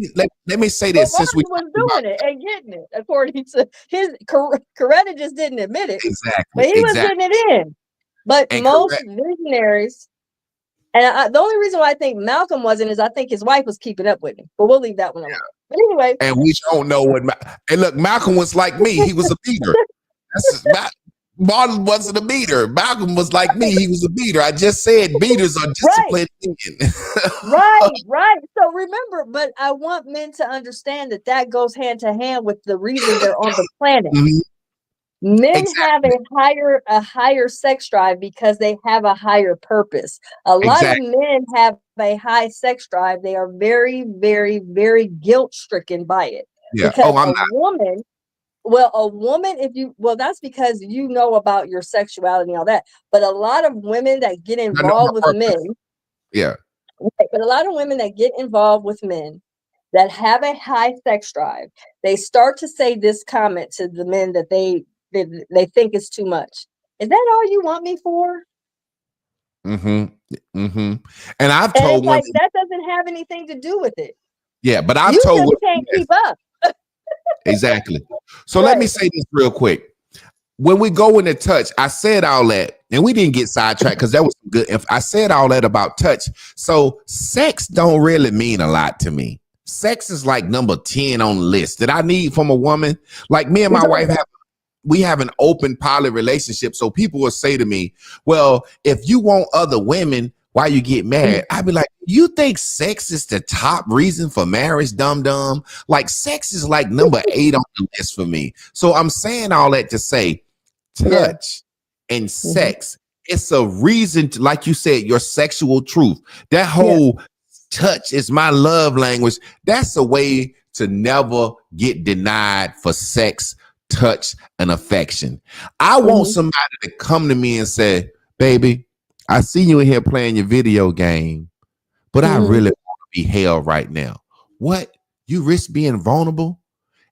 me say this, since we was doing it and getting it, according to his Coretta just didn't admit it. Exactly. But he was getting it in. But most visionaries. And the only reason why I think Malcolm wasn't is I think his wife was keeping up with him. But we'll leave that one alone. But anyway. And we don't know what. And look, Malcolm was like me. He was a leader. Martin wasn't a beater. Malcolm was like me. He was a beater. I just said beaters are disciplined men. Right. So remember, but I want men to understand that goes hand to hand with the reason they're on the planet. Mhm. Men have a higher sex drive because they have a higher purpose. A lot of men have a high sex drive. They are very, very, very guilt stricken by it. Yeah. Because a woman, that's because you know about your sexuality and all that. But a lot of women that get involved with men. Yeah. Right, but a lot of women that get involved with men that have a high sex drive, they start to say this comment to the men that they think is too much. Is that all you want me for? And I've told women that doesn't have anything to do with it. Yeah, but I've you told just can't keep up. Exactly. So let me say this real quick. When we go into touch, I said all that, and we didn't get sidetracked because that was good. If I said all that about touch, so sex don't really mean a lot to me. Sex is like number 10 on the list that I need from a woman. Like me and my wife have an open poly relationship. So people will say to me, well, if you want other women, why you get married? I'd be like, you think sex is the top reason for marriage, dum-dum? Like sex is like number 8 on the list for me. So I'm saying all that to say touch and sex, it's a reason to, like you said, your sexual truth. That whole touch is my love language. That's a way to never get denied for sex, touch, and affection. I want somebody to come to me and say, baby, I see you in here playing your video game, but I really want to be held right now. What? You risk being vulnerable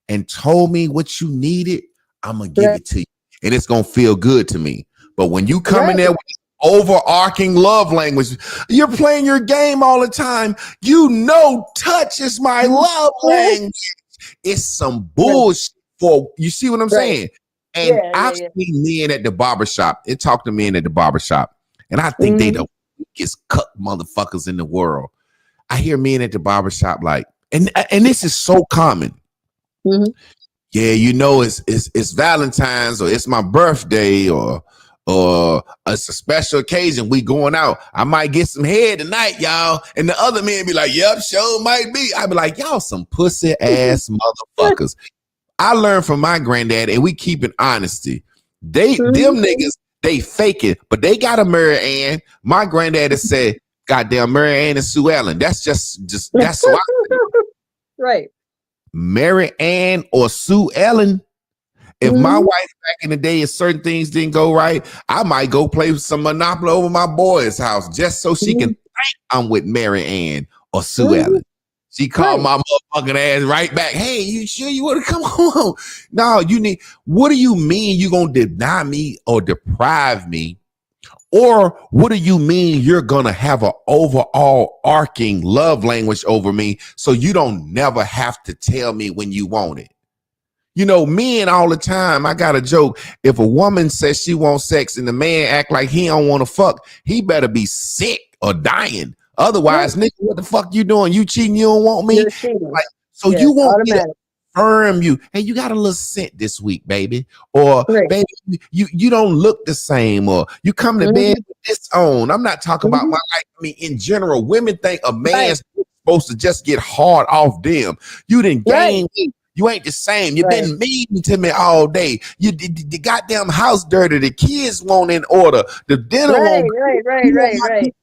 and told me what you needed? I'm going to give it to you. And it's going to feel good to me. But when you come in there with overarching love language, you're playing your game all the time. You know, touch is my love language. It's some bullshit for, you see what I'm saying? And I've seen men at the barbershop. It talked to men at the barbershop. And I think they the weakest cut motherfuckers in the world. I hear men at the barbershop like, and this is so common. Yeah, you know, it's Valentine's or it's my birthday or it's a special occasion. We going out. I might get some head tonight, y'all. And the other men be like, yep, sure might be. I be like, y'all some pussy ass motherfuckers. I learned from my granddad, and we keep it honesty. Them niggas, they fake it, but they got a Mary Ann. My granddad said, goddamn Mary Ann and Sue Ellen. That's just that's why. Right. Mary Ann or Sue Ellen. If my wife back in the day, if certain things didn't go right, I might go play some Monopoly over my boy's house just so she can think I'm with Mary Ann or Sue Ellen. She called my motherfucking ass right back. Hey, you sure you want to come home? No, you need. What do you mean you gonna deny me or deprive me? Or what do you mean you're gonna have an overall arcing love language over me so you don't never have to tell me when you want it? You know, men all the time, I got a joke. If a woman says she wants sex and the man act like he don't want to fuck, he better be sick or dying. Otherwise, nigga, what the fuck you doing? You cheating? You don't want me? Like, so you want me to affirm you? Hey, you got a little scent this week, baby. Or baby, you don't look the same. Or you come to bed with this on. I'm not talking about my life. I mean, in general, women think a man's supposed to just get hard off them. You didn't gain. You ain't the same. You've been mean to me all day. You the goddamn house dirty. The kids won't in order. The dinner won't. Right.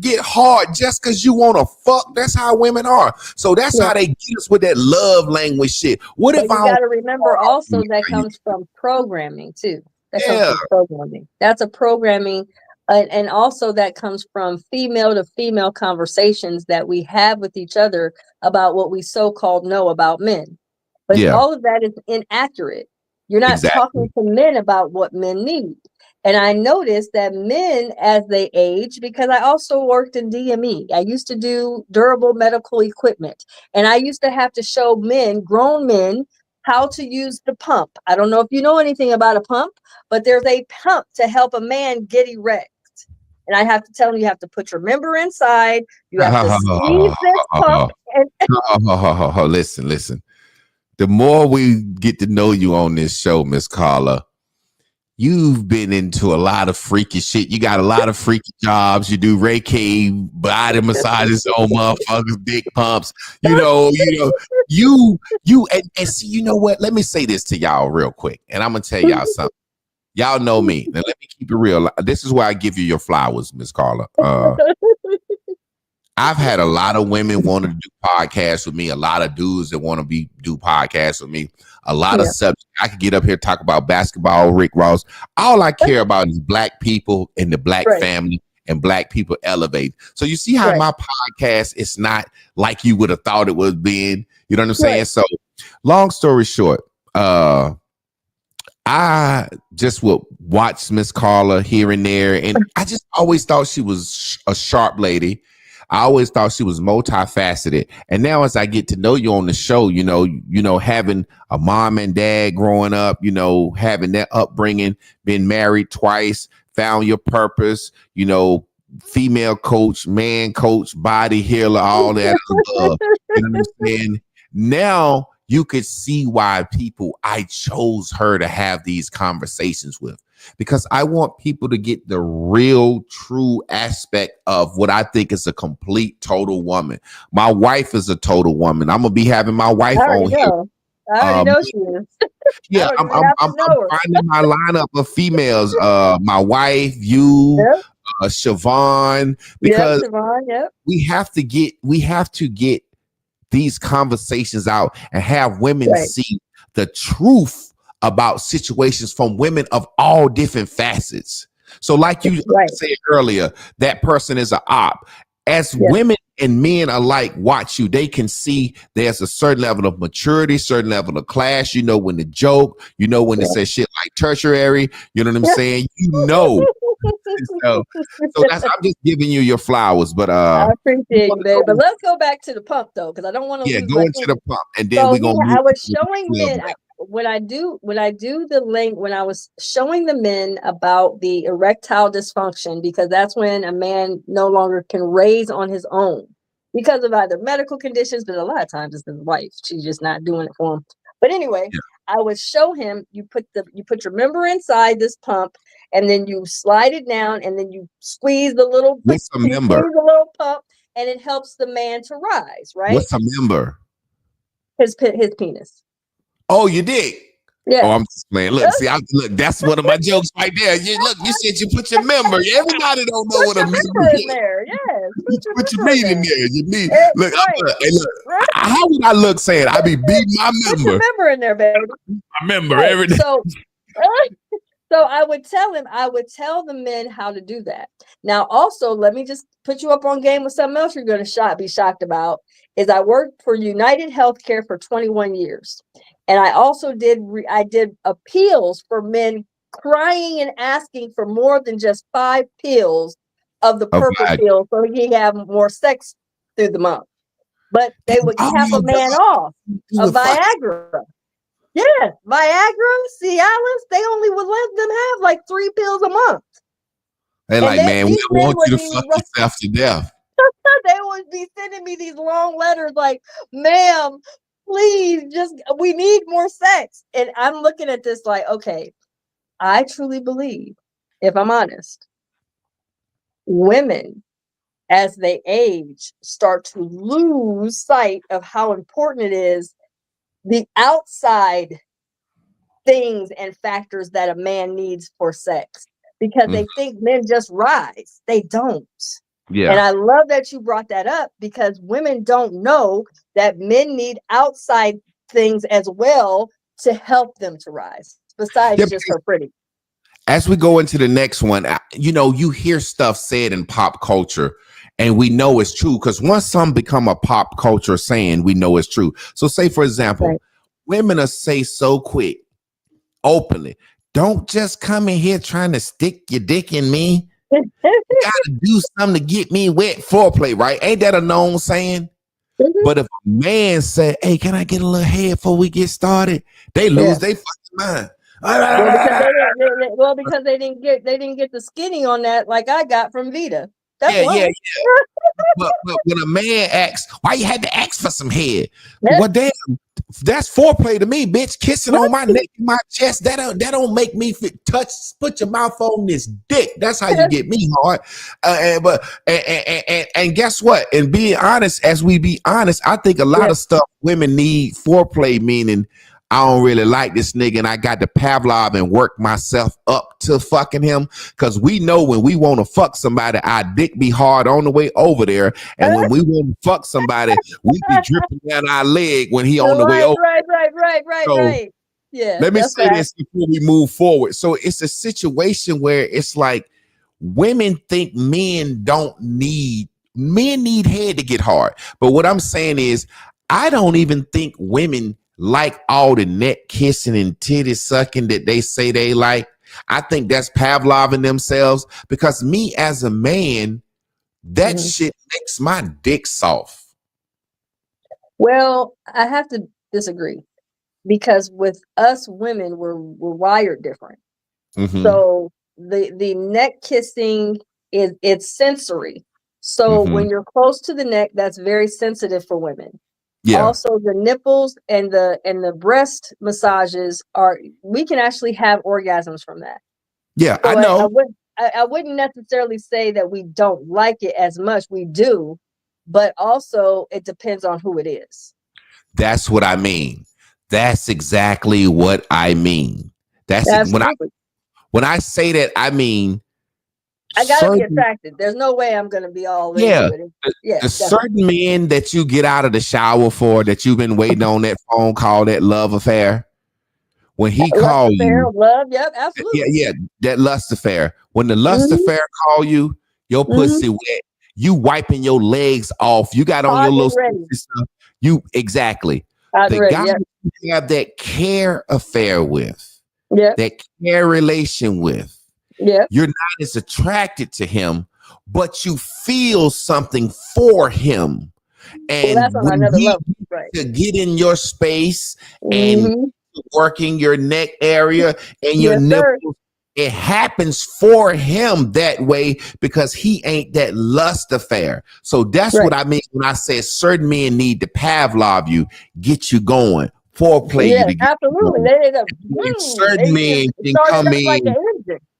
Get hard just because you want to fuck. That's how women are. So that's how they get us with that love language shit. What if I got to remember also that comes from programming too. That comes from programming. That's a programming. And also that comes from female to female conversations that we have with each other about what we so-called know about men. But all of that is inaccurate. You're not talking to men about what men need. And I noticed that men, as they age, because I also worked in DME, I used to do durable medical equipment. And I used to have to show men, grown men, how to use the pump. I don't know if you know anything about a pump, but there's a pump to help a man get erect. And I have to tell them, you have to put your member inside. You have to squeeze this pump. And listen. The more we get to know you on this show, Miss Carla, you've been into a lot of freaky shit. You got a lot of freaky jobs. You do Reiki, body massages on motherfuckers, dick pumps. You and see, you know what? Let me say this to y'all real quick, and I'm gonna tell y'all something. Y'all know me. Now let me keep it real. This is where I give you your flowers, Miss Carla. I've had a lot of women want to do podcasts with me, a lot of dudes that want to do podcasts with me, a lot of subjects. I could get up here, talk about basketball, Rick Ross. All I care about is black people and the black family and black people elevate. So you see how my podcast is not like you would have thought it was being, you know what I'm saying? So long story short, I just would watch Miss Carla here and there. And I just always thought she was a sharp lady. I always thought she was multifaceted. And now as I get to know you on the show, you know, having a mom and dad growing up, you know, having that upbringing, been married twice, found your purpose, you know, female coach, man coach, body healer, all that. You know what I'm saying? Now you could see why I chose her to have these conversations with. Because I want people to get the real, true aspect of what I think is a complete, total woman. My wife is a total woman. I'm gonna be having my wife on here. I already know she is. Yeah, I'm finding my lineup of females. My wife, you, Siobhan, because we have to get these conversations out and have women see the truth about situations from women of all different facets. So like you said earlier, that person is an op. As women and men alike watch you, they can see there's a certain level of maturity, certain level of class. You know when to joke, you know when to say shit like tertiary, you know what I'm saying? You know. so I'm just giving you your flowers, but I appreciate you, babe. But let's go back to the pump though, because I don't want to go into the pump, and then we're gonna. I was showing men when I do the link, when I was showing the men about the erectile dysfunction, because that's when a man no longer can raise on his own because of either medical conditions, but a lot of times it's his wife. She's just not doing it for him. But anyway, I would show him you put your member inside this pump, and then you slide it down, and then you squeeze the little pump, and it helps the man to rise. Right? What's a member? His penis. Oh, you did? Yeah. Oh, I'm just playing. Look, see, that's one of my jokes right there. You said you put your member. Everybody don't know what a member is. There, yes. Put your meat in there. You need. Look, how would I look saying I be beating my member? Put your member in there, baby. My member every day. So I would tell the men how to do that. Now, also, let me just put you up on game with something else you're going to be shocked about. Is I worked for United Healthcare for 21 years. And I also did appeals for men crying and asking for more than just 5 pills of the purple pill so he have more sex through the month. But they would cap a man off of Viagra. Yeah, Viagra, Cialis, they only would let them have like 3 pills a month. They're like, man, we don't want you to fuck yourself to death. They would be sending me these long letters like, ma'am, please, we need more sex. And I'm looking at this like, okay, I truly believe, if I'm honest, women, as they age, start to lose sight of how important it is, the outside things and factors that a man needs for sex, because they think men just rise. They don't. Yeah. And I love that you brought that up, because women don't know that men need outside things as well to help them to rise, besides just her pretty. As we go into the next one, you hear stuff said in pop culture, and we know it's true, because once some become a pop culture saying, we know it's true. So say, for example, women will say so quick, openly, don't just come in here trying to stick your dick in me. You gotta do something to get me wet. Foreplay, right? Ain't that a known saying? But if a man say, hey, can I get a little head before we get started? They lose their fucking mind. Because they didn't get the skinny on that like I got from Vita. That's yeah, love. yeah, yeah. But when a man asks, why you had to ask for some head? Yeah. Well, damn, that's foreplay to me, bitch. Kissing on my neck, my chest, that don't make me touch. Put your mouth on this dick. That's how you get me hard. And guess what? And being honest, as we be honest, I think a lot of stuff women need foreplay, meaning I don't really like this nigga and I got to Pavlov and work myself up to fucking him. Cause we know when we want to fuck somebody, our dick be hard on the way over there. And when we want to fuck somebody, we be dripping down our leg when he on the way over. Right. Yeah. Let me say this before we move forward. So it's a situation where it's like women think men need head to get hard. But what I'm saying is I don't even think women like all the neck kissing and titty sucking that they say they like. I think that's Pavloving themselves, because me as a man, that shit makes my dick soft. Well, I have to disagree, because with us women, we're wired different. So the neck kissing it's sensory. So when you're close to the neck, that's very sensitive for women. Yeah. Also, the nipples and the breast massages we can actually have orgasms from that. Yeah, so I know. I wouldn't necessarily say that we don't like it as much. We do, but also it depends on who it is. That's what I mean. That's exactly what I mean. That's when I say that, I mean, I gotta be attracted. There's no way I'm gonna be all into it. Yeah, the certain men that you get out of the shower for, that you've been waiting on that phone call, that love affair. When he called you, love, yep, absolutely. Yeah, that lust affair. When the lust affair call you, your pussy wet, you wiping your legs off. You got on your little stuff. You exactly. The guy you have that care affair with, that care relation with. Yeah, you're not as attracted to him, but you feel something for him, and that's on another level, right? To get in your space and working your neck area and your nipples, it happens for him that way because he ain't that lust affair. So that's what I mean when I say certain men need to Pavlov you, get you going, foreplay you to get absolutely. You going. Certain men can come in. Like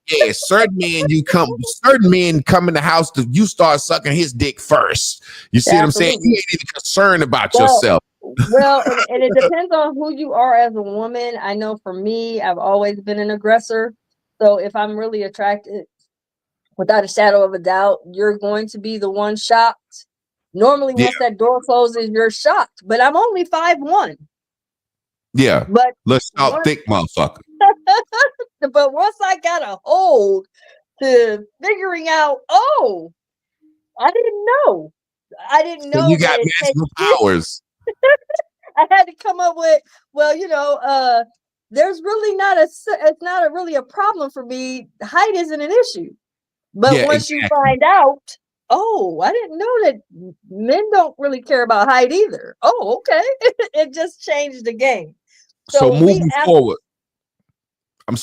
yeah, certain men come in the house to you start sucking his dick first. You see what I'm saying? You ain't even concerned about yourself. Well, and it depends on who you are as a woman. I know for me, I've always been an aggressor. So if I'm really attracted, without a shadow of a doubt, you're going to be the one shocked. Normally, once that door closes, you're shocked. But I'm only 5'1". Yeah, but let's talk thick, motherfucker. But once I got a hold to figuring out, I didn't know. So you got magical powers. I had to come up with, there's really it's not really a problem for me. Height isn't an issue. But once you find out, I didn't know that men don't really care about height either. Oh, okay. It just changed the game. So moving forward, that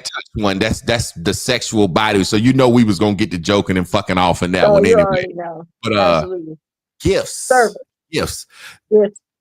touch one, that's the sexual body. So we was gonna get to joking and fucking off in that one anyway. But absolutely. Gifts. Gifts.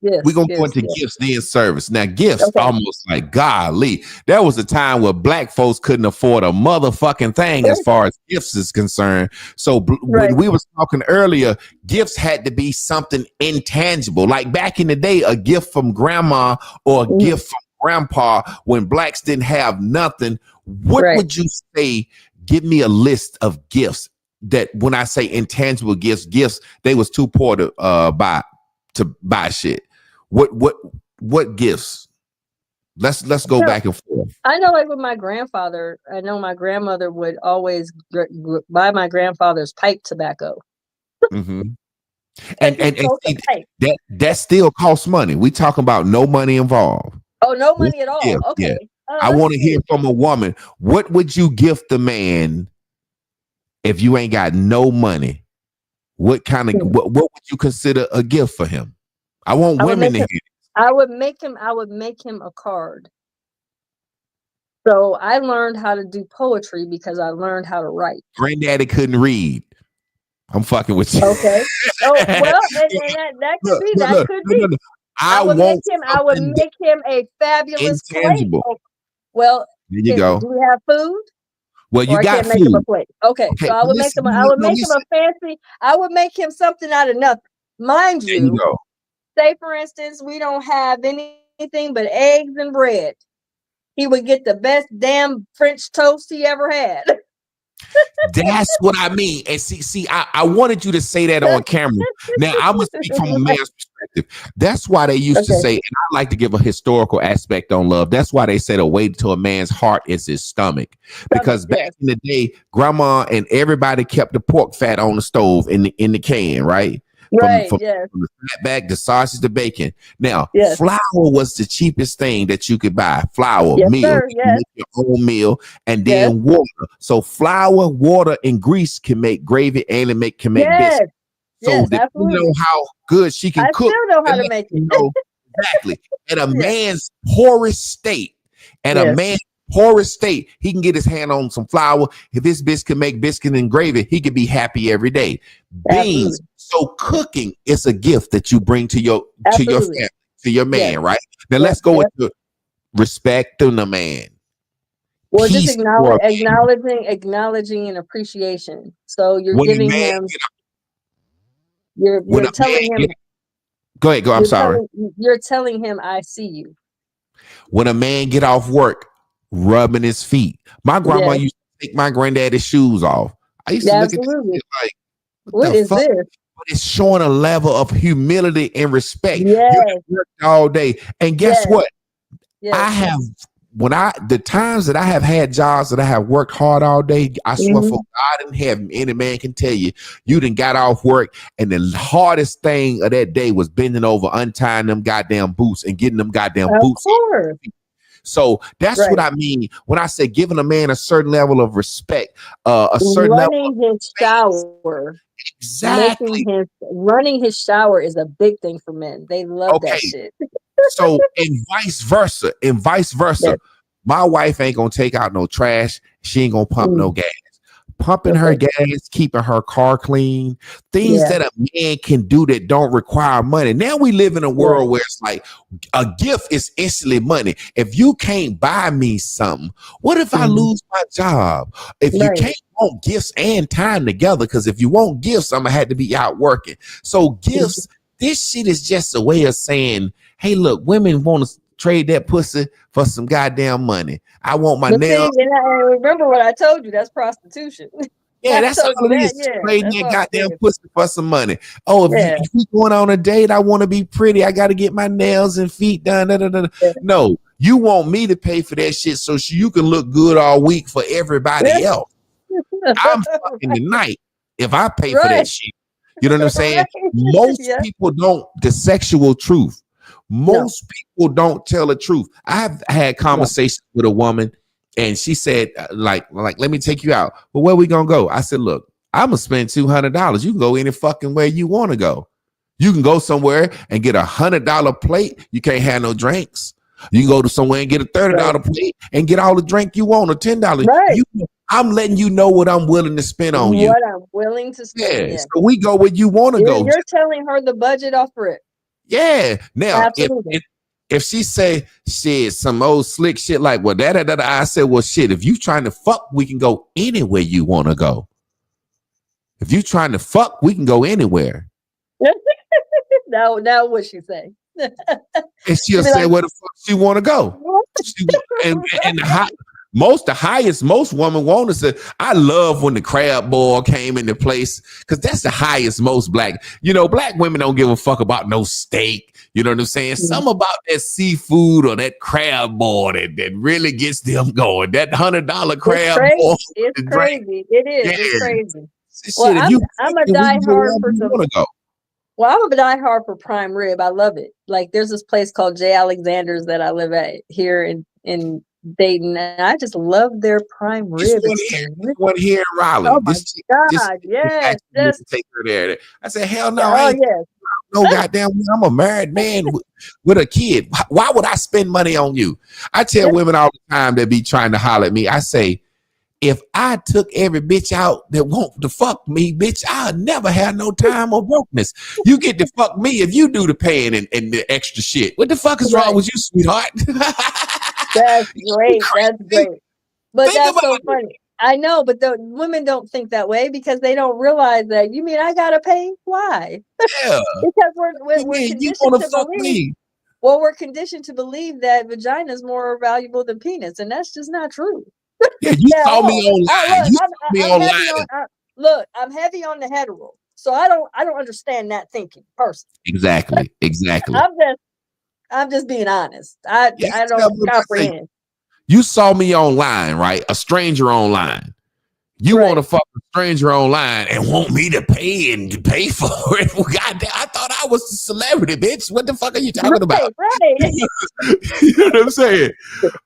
Yes, we're gonna go into gifts, then service. Now, gifts almost like golly. There was a time where black folks couldn't afford a motherfucking thing as far as gifts is concerned. So when we was talking earlier, gifts had to be something intangible. Like back in the day, a gift from grandma or a gift from grandpa when blacks didn't have nothing. What would you say? Give me a list of gifts that when I say intangible gifts, they was too poor to buy shit. What gifts? Let's go back and forth. I know, like with my grandfather, I know my grandmother would always buy my grandfather's pipe tobacco. And that still costs money. We talking about no money involved. Oh, no money at all. Okay. Yeah. I want to hear from a woman. What would you gift the man if you ain't got no money? What kind of what would you consider a gift for him? I want women to hear. I would make him a card. So I learned how to do poetry because I learned how to write. Granddaddy couldn't read. I'm fucking with you. Okay. Oh well, and that could be. That could be. I would make him a fabulous intangible. plate. Well, there you go. Do we have food? Well, you got food. Make him a plate. Okay, so I would make him. I would make him a fancy. I would make him something out of nothing. Mind you, say for instance, we don't have anything but eggs and bread. He would get the best damn French toast he ever had. That's what I mean. And see, I wanted you to say that on camera. Now I'm gonna speak from a man's perspective. That's why they used to say, and I like to give a historical aspect on love. That's why they say the way to a man's heart is his stomach. Because back in the day, grandma and everybody kept the pork fat on the stove in the can, right? From the fat back, the sausage, the bacon. Now, flour was the cheapest thing that you could buy. Flour, meal, make your own meal, and then water. So flour, water, and grease can make gravy, and it can make biscuits. So depending on how good she can cook, I still know how to make it. Exactly. At a man's poorest state, he can get his hand on some flour. If this bitch can make biscuit and gravy, he could be happy every day. Beans. So cooking is a gift that you bring to your family, to your man, right? Now let's go with the respecting the man. Well, just acknowledging and appreciation. So you're giving him. You're telling him. Go ahead. I'm sorry. You're telling him, I see you. When a man get off work, rubbing his feet. My grandma used to take my granddaddy's shoes off. I used to look at it like, what is this? But it's showing a level of humility and respect. You worked all day. And guess what? I have, the times that I have had jobs that I have worked hard all day, I swear for God in heaven, any man can tell you, you done got off work and the hardest thing of that day was bending over, untying them goddamn boots and getting them goddamn boots. So that's what I mean when I say giving a man a certain level of respect, a certain level of his shower. Exactly. Running his shower is a big thing for men. They love that shit. So, and vice versa. My wife ain't gonna take out no trash. She ain't gonna pump no gas. Pumping her gas, keeping her car clean, things that a man can do that don't require money. Now we live in a world where it's like a gift is instantly money. If you can't buy me something, what if I lose my job? If you can't want gifts and time together, because if you want gifts, I'm gonna have to be out working. So gifts, this shit is just a way of saying, hey, look, women want to trade that pussy for some goddamn money. I want my nails. And remember what I told you, that's prostitution. Yeah, that's all it is. Trading that goddamn pussy for some money. Oh, if you going on a date, I want to be pretty. I got to get my nails and feet done. No, you want me to pay for that shit so you can look good all week for everybody else. I'm fucking the night if I pay for that shit. You know what I'm saying? Most people don't. The sexual truth. Most people don't tell the truth. I have had conversations with a woman and she said, like, let me take you out. Well, where we gonna go? I said, look, I'm gonna spend $200. You can go any fucking way you want to go. You can go somewhere and get $100 plate. You can't have no drinks. You can go to somewhere and get a $30 plate and get all the drink you want, or $10. Right. I'm letting you know what I'm willing to spend on you. What I'm willing to spend. Yeah. So we go where you want to go. You're telling her the budget off rip. Yeah. Now, if she say shit, some old slick shit like, well, I said, well, shit, if you trying to fuck, we can go anywhere you want to go. If you trying to fuck, we can go anywhere. Now what she say? And she'll say where the fuck she want to go. The highest most women want to say, I love when the crab boil came into place, because that's the highest most black. Black women don't give a fuck about no steak. You know what I'm saying? Something about that seafood or that crab boil that really gets them going. That $100 crab boil. It's crazy. It is. Yeah. It's crazy. Well, I'm a diehard for some. Well, I'm a diehard for prime rib. I love it. Like, there's this place called J. Alexander's that I live at here in Dayton, and I just love their prime rib. One here in Raleigh. Oh my God! Yes. Take her there. I said, hell no. Oh yes. no goddamn, I'm a married man with a kid. Why would I spend money on you? I tell women all the time that be trying to holler at me. I say, if I took every bitch out that want to fuck me, bitch, I'll never have no time or brokenness. You get to fuck me if you do the paying and the extra shit. What the fuck is wrong with you, sweetheart? That's great. That's great. But that's so funny. I know, but the women don't think that way because they don't realize that. You mean I gotta pay? Why? Yeah. Because we're conditioned to believe. Me. Well, we're conditioned to believe that vagina is more valuable than penis, and that's just not true. Yeah, you saw me online. Look, I'm heavy on the hetero, so I don't understand that thinking personally. Exactly. I'm just being honest. I don't comprehend. You saw me online, right? A stranger online. You want to fuck a stranger online and want me to pay for it? Well, goddamn, I thought I was a celebrity, bitch. What the fuck are you talking about? Right. You know what I'm saying?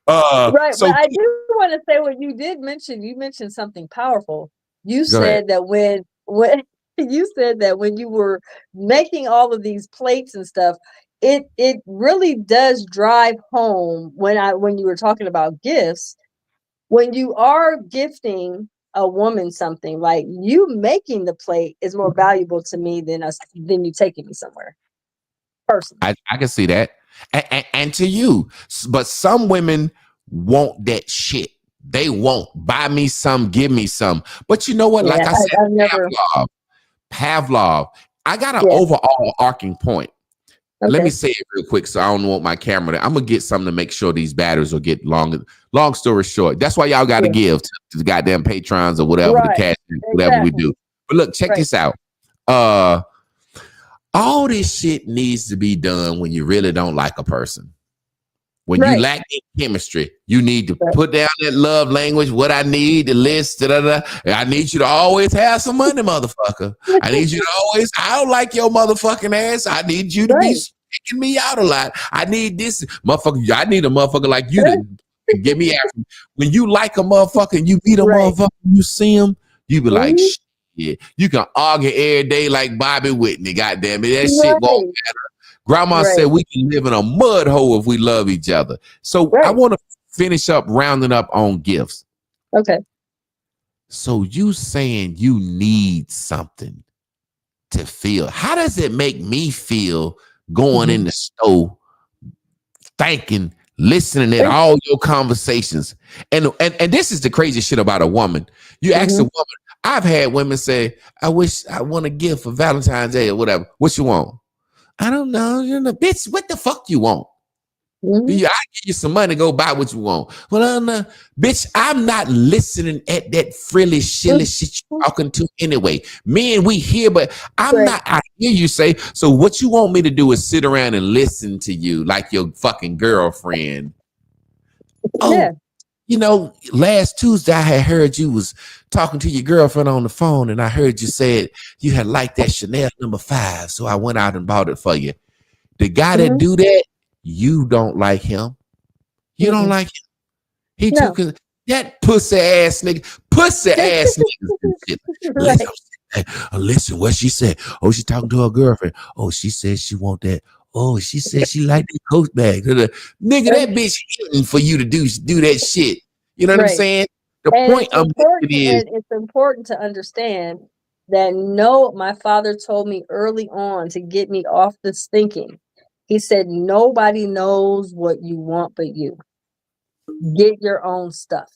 Right. So, but I do want to say what you did mention. You mentioned something powerful. You said that when you said that when you were making all of these plates and stuff, it really does drive home when you were talking about gifts. When you are gifting a woman something, like you making the plate is more valuable to me than you taking me somewhere. Personally, I can see that, and to you, but some women want that shit. They won't buy me some, give me some. But you know what? Like I said, Pavlov. I got an overall arcing point. Okay. Let me say it real quick, so I don't want my camera. I'm gonna get something to make sure these batteries will get longer. Long story short, that's why y'all got to give to the goddamn patrons or whatever, the cash, whatever we do. But look, check this out. All this shit needs to be done when you really don't like a person. When you lack chemistry, you need to put down that love language, what I need, the list, I need you to always have some money, motherfucker. I need you to always, I don't like your motherfucking ass. I need you to be kicking me out a lot. I need this motherfucker. I need a motherfucker like you to get me out. When you like a motherfucker and you meet a motherfucker, you see him, you be like, shit. You can argue every day like Bobby Whitney, goddamn it. That shit won't matter. Grandma said we can live in a mud hole if we love each other. So I want to finish up rounding up on gifts. Okay. So you saying you need something to feel. How does it make me feel going in the store, thinking, listening to all your conversations? And this is the crazy shit about a woman. You ask a woman, I've had women say, I want a gift for Valentine's Day or whatever. What you want? I don't know. You're the bitch. What the fuck you want? I give you some money, go buy what you want. Well, bitch, I'm not listening at that frilly, shilly shit you're talking to anyway. Men, we hear, but I'm not. I hear you say. So what you want me to do is sit around and listen to you like your fucking girlfriend. You know, last Tuesday I had heard you was talking to your girlfriend on the phone, and I heard you said you had liked that Chanel No. 5, so I went out and bought it for you. The guy that do that, you don't like him. You don't like him. He took that pussy ass nigga. Listen, what she said. Oh, she talking to her girlfriend. Oh, she said she want that. Oh, she said she liked the Coach bag. Nigga, that bitch hitting for you to do that shit. You know what I'm saying? The point of it is, it's important to understand that my father told me early on to get me off this thinking. He said, nobody knows what you want but you. Get your own stuff.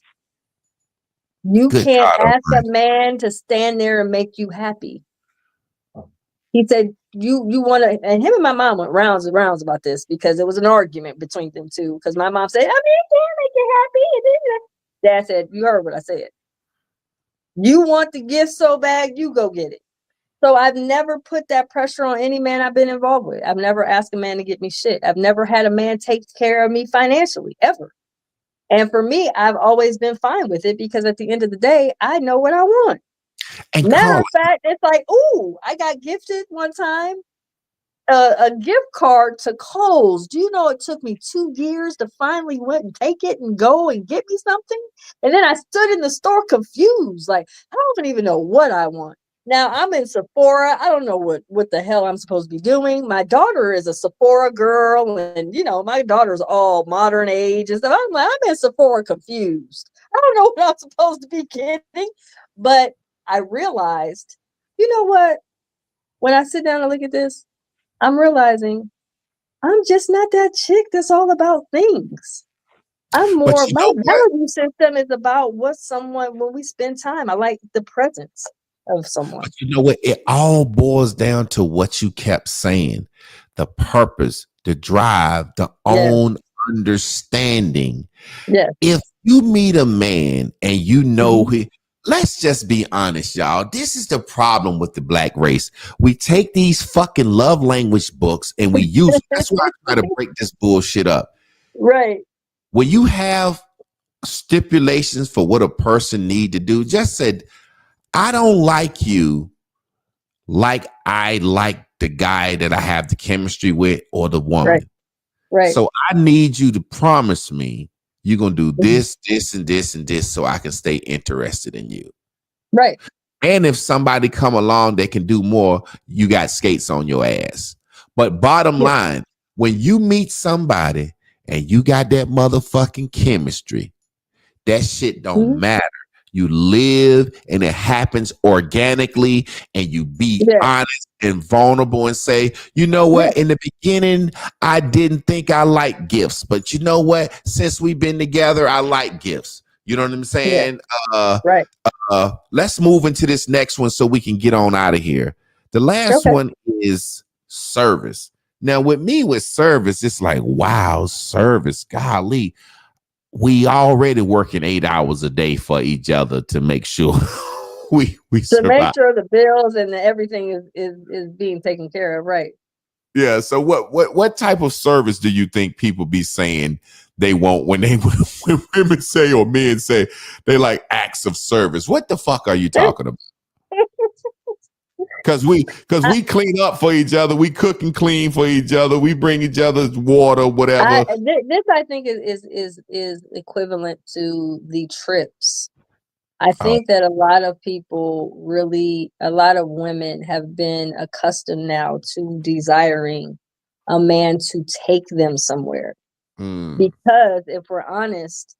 You can't ask a man to stand there and make you happy. He said, you want to, and him and my mom went rounds and rounds about this because there was an argument between them two. Because my mom said, I mean, I can't make you happy. Dad said, you heard what I said. You want the gift so bad, you go get it. So I've never put that pressure on any man I've been involved with. I've never asked a man to get me shit. I've never had a man take care of me financially, ever. And for me, I've always been fine with it because at the end of the day, I know what I want. And matter of fact, it's like, ooh, I got gifted one time a gift card to Kohl's. Do you know it took me 2 years to finally went and take it and go and get me something? And then I stood in the store confused, like, I don't even know what I want. Now I'm in Sephora. I don't know what the hell I'm supposed to be doing. My daughter is a Sephora girl, and my daughter's all modern age and stuff. I'm in Sephora confused. I don't know what I'm supposed to be getting, but I realized, you know what? When I sit down and look at this, I'm realizing I'm just not that chick that's all about things. I'm more, my value system is about when we spend time. I like the presence of someone. But you know what? It all boils down to what you kept saying: the purpose, the drive, the own understanding. Yeah. If you meet a man and let's just be honest, y'all. This is the problem with the black race. We take these fucking love language books and we use them. That's why I try to break this bullshit up. Right. When you have stipulations for what a person need to do, just said, I don't like you like I like the guy that I have the chemistry with or the woman. Right. So I need you to promise me you're going to do this, this, and this, and this so I can stay interested in you. Right. And if somebody come along that can do more, you got skates on your ass. But bottom line, when you meet somebody and you got that motherfucking chemistry, that shit don't matter. You live and it happens organically, and you be honest and vulnerable and say, you know what? In the beginning, I didn't think I liked gifts, but you know what? Since we've been together, I like gifts. You know what I'm saying? Right. Let's move into this next one so we can get on out of here. The last one is service. Now, with me, with service, it's like, wow, service, golly. We already working 8 hours a day for each other to make sure we survive. Make sure the bills and everything is being taken care of, right? Yeah. So what type of service do you think people be saying they want when women say or men say they like acts of service? What the fuck are you talking about? Because we clean up for each other, we cook and clean for each other, we bring each other's water, whatever. This I think is equivalent to the trips. I think that a lot of women have been accustomed now to desiring a man to take them somewhere. Because if we're honest,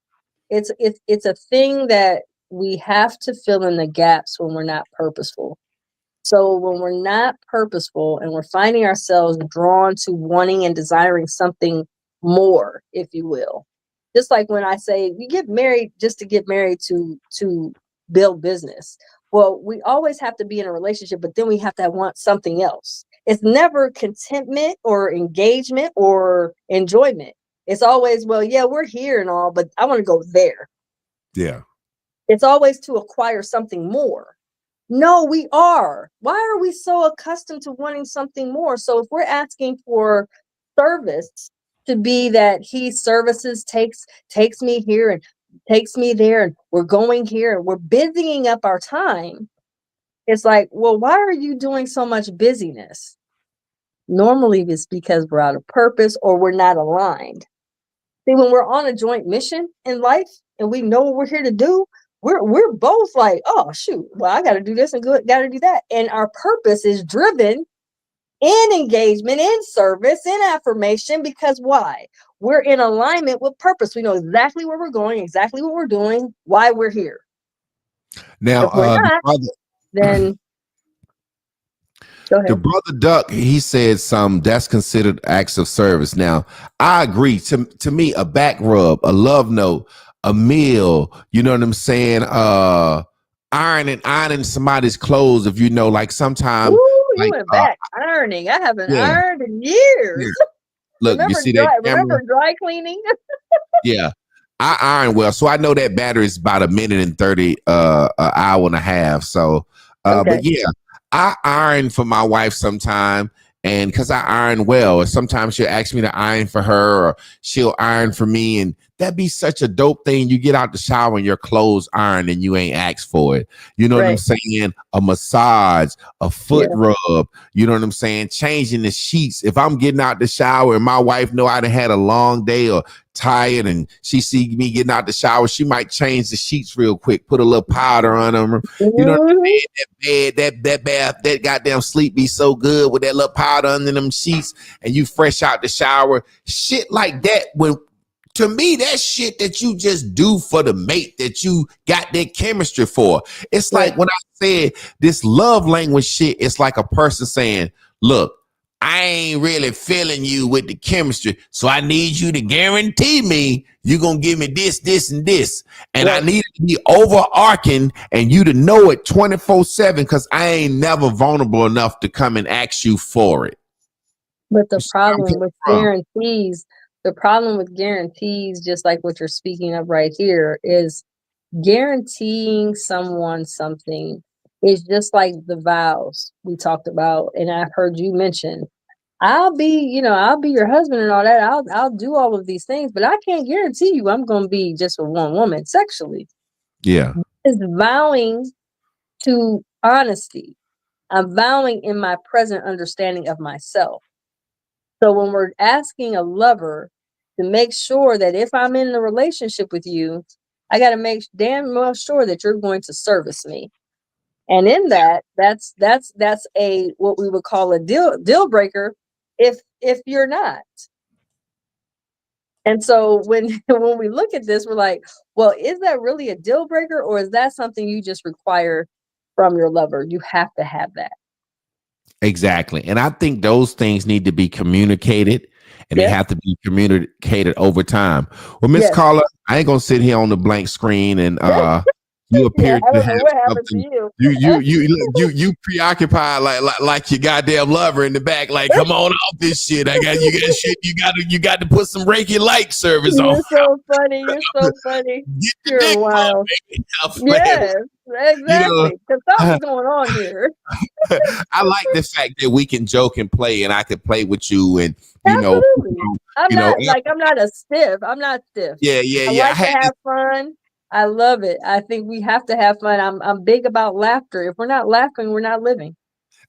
it's a thing that we have to fill in the gaps when we're not purposeful. So when we're not purposeful and we're finding ourselves drawn to wanting and desiring something more, if you will, just like when I say we get married just to get married to build business. Well, we always have to be in a relationship, but then we have to want something else. It's never contentment or engagement or enjoyment. It's always, well, yeah, we're here and all, but I want to go there. Yeah. It's always to acquire something more. No, we are. Why are we so accustomed to wanting something more? So if we're asking for service to be that he services, takes me here and takes me there, and we're going here and we're busying up our time, it's like, well, why are you doing so much busyness? Normally it's because we're out of purpose or we're not aligned. See, when we're on a joint mission in life and we know what we're here to do, we're both like, oh shoot, well, I got to do this and got to do that, and our purpose is driven in engagement, in service, in affirmation. Because why? We're in alignment with purpose. We know exactly where we're going, exactly what we're doing, why we're here. Now, if we're not, then go ahead. The brother Duck, he said that's considered acts of service. Now, I agree. To me, a back rub, a love note, a meal, you know what I'm saying? Ironing somebody's clothes, if you know, like sometimes. Ooh, you went back. Ironing. I haven't ironed in years. Yeah. Look, you see that camera? Remember dry cleaning? Yeah. I iron well, so I know that battery is about 1 minute and 30, an hour and a half. So, but yeah, I iron for my wife sometime, and because I iron well, or sometimes she'll ask me to iron for her, or she'll iron for me, and that'd be such a dope thing. You get out the shower and your clothes ironed and you ain't asked for it. You know what I'm saying? A massage, a foot rub. You know what I'm saying? Changing the sheets. If I'm getting out the shower and my wife know I done had a long day or tired and she see me getting out the shower, she might change the sheets real quick, put a little powder on them. You know what I'm saying? That bed, that bath, that goddamn sleep be so good with that little powder under them sheets and you fresh out the shower. Shit like that, when to me, that shit that you just do for the mate that you got that chemistry for. It's like when I said this love language shit, it's like a person saying, look, I ain't really feeling you with the chemistry, so I need you to guarantee me you're going to give me this, this, and this. And I need it to be overarching and you to know it 24/7 because I ain't never vulnerable enough to come and ask you for it. But the problem with guarantees, just like what you're speaking of right here, is guaranteeing someone something is just like the vows we talked about. And I've heard you mention, I'll be your husband and all that. I'll do all of these things, but I can't guarantee you I'm going to be just with one woman sexually. Yeah. It's vowing to honesty. I'm vowing in my present understanding of myself. So when we're asking a lover to make sure that if I'm in a relationship with you, I got to make damn well sure that you're going to service me. And in that's a what we would call a deal breaker if you're not. And so when we look at this, we're like, well, is that really a deal breaker, or is that something you just require from your lover? You have to have that. Exactly. And I think those things need to be communicated, and they have to be communicated over time. Well, Miss Carla, I ain't gonna sit here on the blank screen and you appear to have something. You preoccupied like your goddamn lover in the back. Like, come on off this shit. You got to put some Reiki light service on. You're so funny. You're wild. Yes, exactly. Because something's going on here. I like the fact that we can joke and play, and I can play with you, and I'm not a stiff. I'm not stiff. Yeah. I like to have fun. I love it. I think we have to have fun. I'm big about laughter. If we're not laughing, we're not living.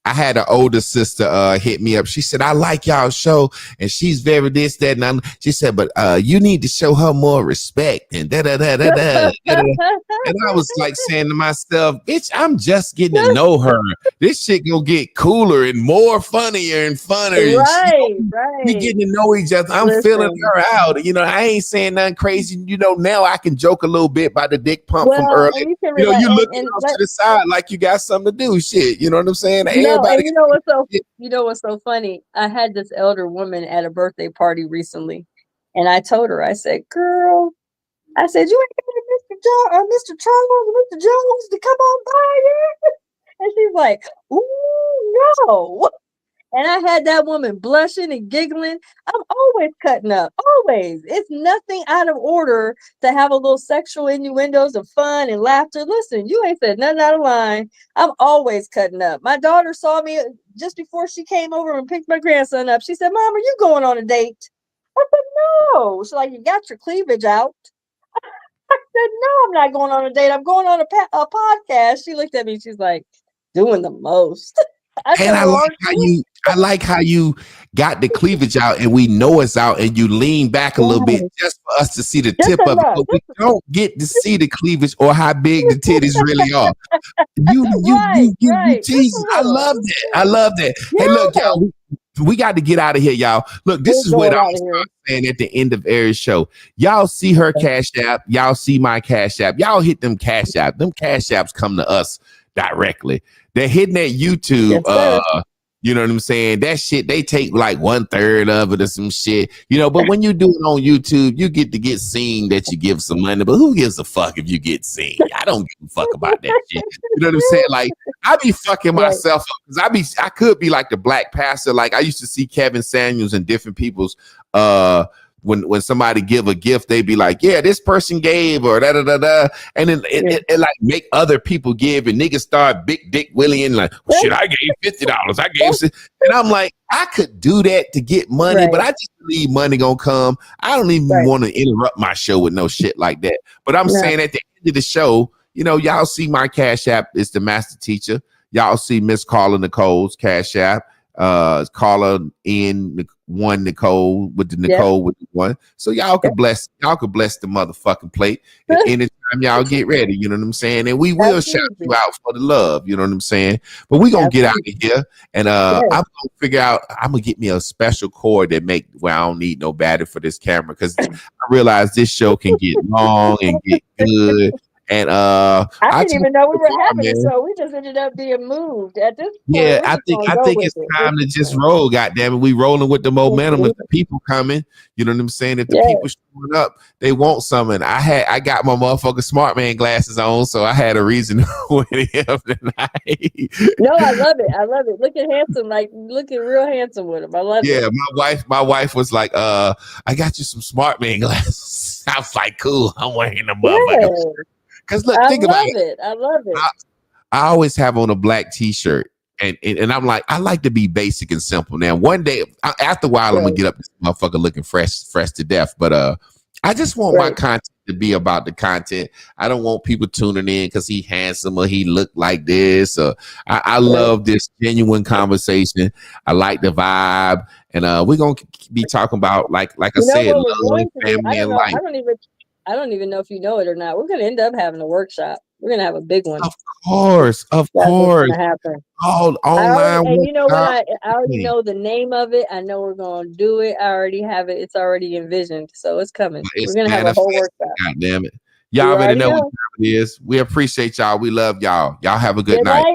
I had an older sister hit me up. She said, I like y'all show, and she's very this, that, and she said, but you need to show her more respect and da-da-da-da-da. And I was like saying to myself, bitch, I'm just getting to know her. This shit gonna get cooler and more funnier and funner. Right. We getting to know each other. I'm feeling her out. I ain't saying nothing crazy. Now I can joke a little bit by the dick pump from earlier. You looking off to the side like you got something to do. Shit, you know what I'm saying? You know what's so funny? I had this elder woman at a birthday party recently, and I told her, I said, girl, you ain't got Mr. Jones to come on by here? And she's like, ooh, no. And I had that woman blushing and giggling. I'm always cutting up, always. It's nothing out of order to have a little sexual innuendos of fun and laughter. Listen, you ain't said nothing out of line. I'm always cutting up. My daughter saw me just before she came over and picked my grandson up. She said, Mom, are you going on a date? I said, no. She's like, you got your cleavage out. I said, no, I'm not going on a date. I'm going on a podcast. She looked at me. She's like, doing the most. I like how you got the cleavage out and we know it's out, and you lean back a little bit just for us to see the tip of it. But we don't get to see the cleavage or how big the titties really are. You tease. I love that. Yeah. Hey, look, y'all, we got to get out of here, y'all. Look, this is what I'm saying at the end of every show. Y'all see her Cash App. Y'all see my Cash App. Y'all hit them Cash App. Them Cash Apps come to us directly. They're hitting that YouTube. You know what I'm saying? That shit, they take like 1/3 of it or some shit, but when you do it on YouTube, you get to get seen that you give some money, but who gives a fuck if you get seen? I don't give a fuck about that shit. You know what I'm saying? Like, I be fucking myself up because I could be like the black pastor. Like, I used to see Kevin Samuels and different people's when somebody give a gift, they be like, yeah, this person gave or da da da da, and then it like make other people give, and niggas start big dick willing like, well, shit, I gave $50, I gave, and I'm like, I could do that to get money, but I just believe money gonna come. I don't even want to interrupt my show with no shit like that. But I'm saying at the end of the show, you know, y'all see my Cash App is the Master Teacher. Y'all see Miss Carla Nicole's Cash App. Carla in one Nicole with the Nicole with the one. So y'all could bless the motherfucking plate anytime y'all get ready. You know what I'm saying? And we will shout you out for the love. You know what I'm saying? But we gonna get out of here, and I'm gonna figure out. I'm gonna get me a special cord that make where I don't need no battery for this camera, because I realize this show can get long and get good. And I didn't even know we were having it, so we just ended up being moved at this point. Yeah, I think it's time to just roll. Goddamn it, we rolling with the momentum. If the people coming, you know what I'm saying. If the people showing up, they want something. I got my motherfucking smart man glasses on, so I had a reason to win him tonight. No, I love it. I love it. Looking handsome, like looking real handsome with him. I love it. Yeah, my wife was like, I got you some smart man glasses. I was like, cool. I'm wearing them motherfuckers. Because look, think about it. I love it. I always have on a black t-shirt, and I'm like, I like to be basic and simple. Now, one day, after a while, I'm gonna get up this motherfucker looking fresh to death. But I just want my content to be about the content. I don't want people tuning in because he handsome or he look like this. Or I love this genuine conversation. I like the vibe, and we're gonna be talking about like I said, love, family, and life. I don't even know if you know it or not. We're going to end up having a workshop. We're going to have a big one. Of course. That's what's going to happen. All online. And you know what? I already know the name of it. I know we're going to do it. I already have it. It's already envisioned. So it's coming. We're going to have a whole workshop. God damn it. Y'all already know what time it is. We appreciate y'all. We love y'all. Y'all have a good night.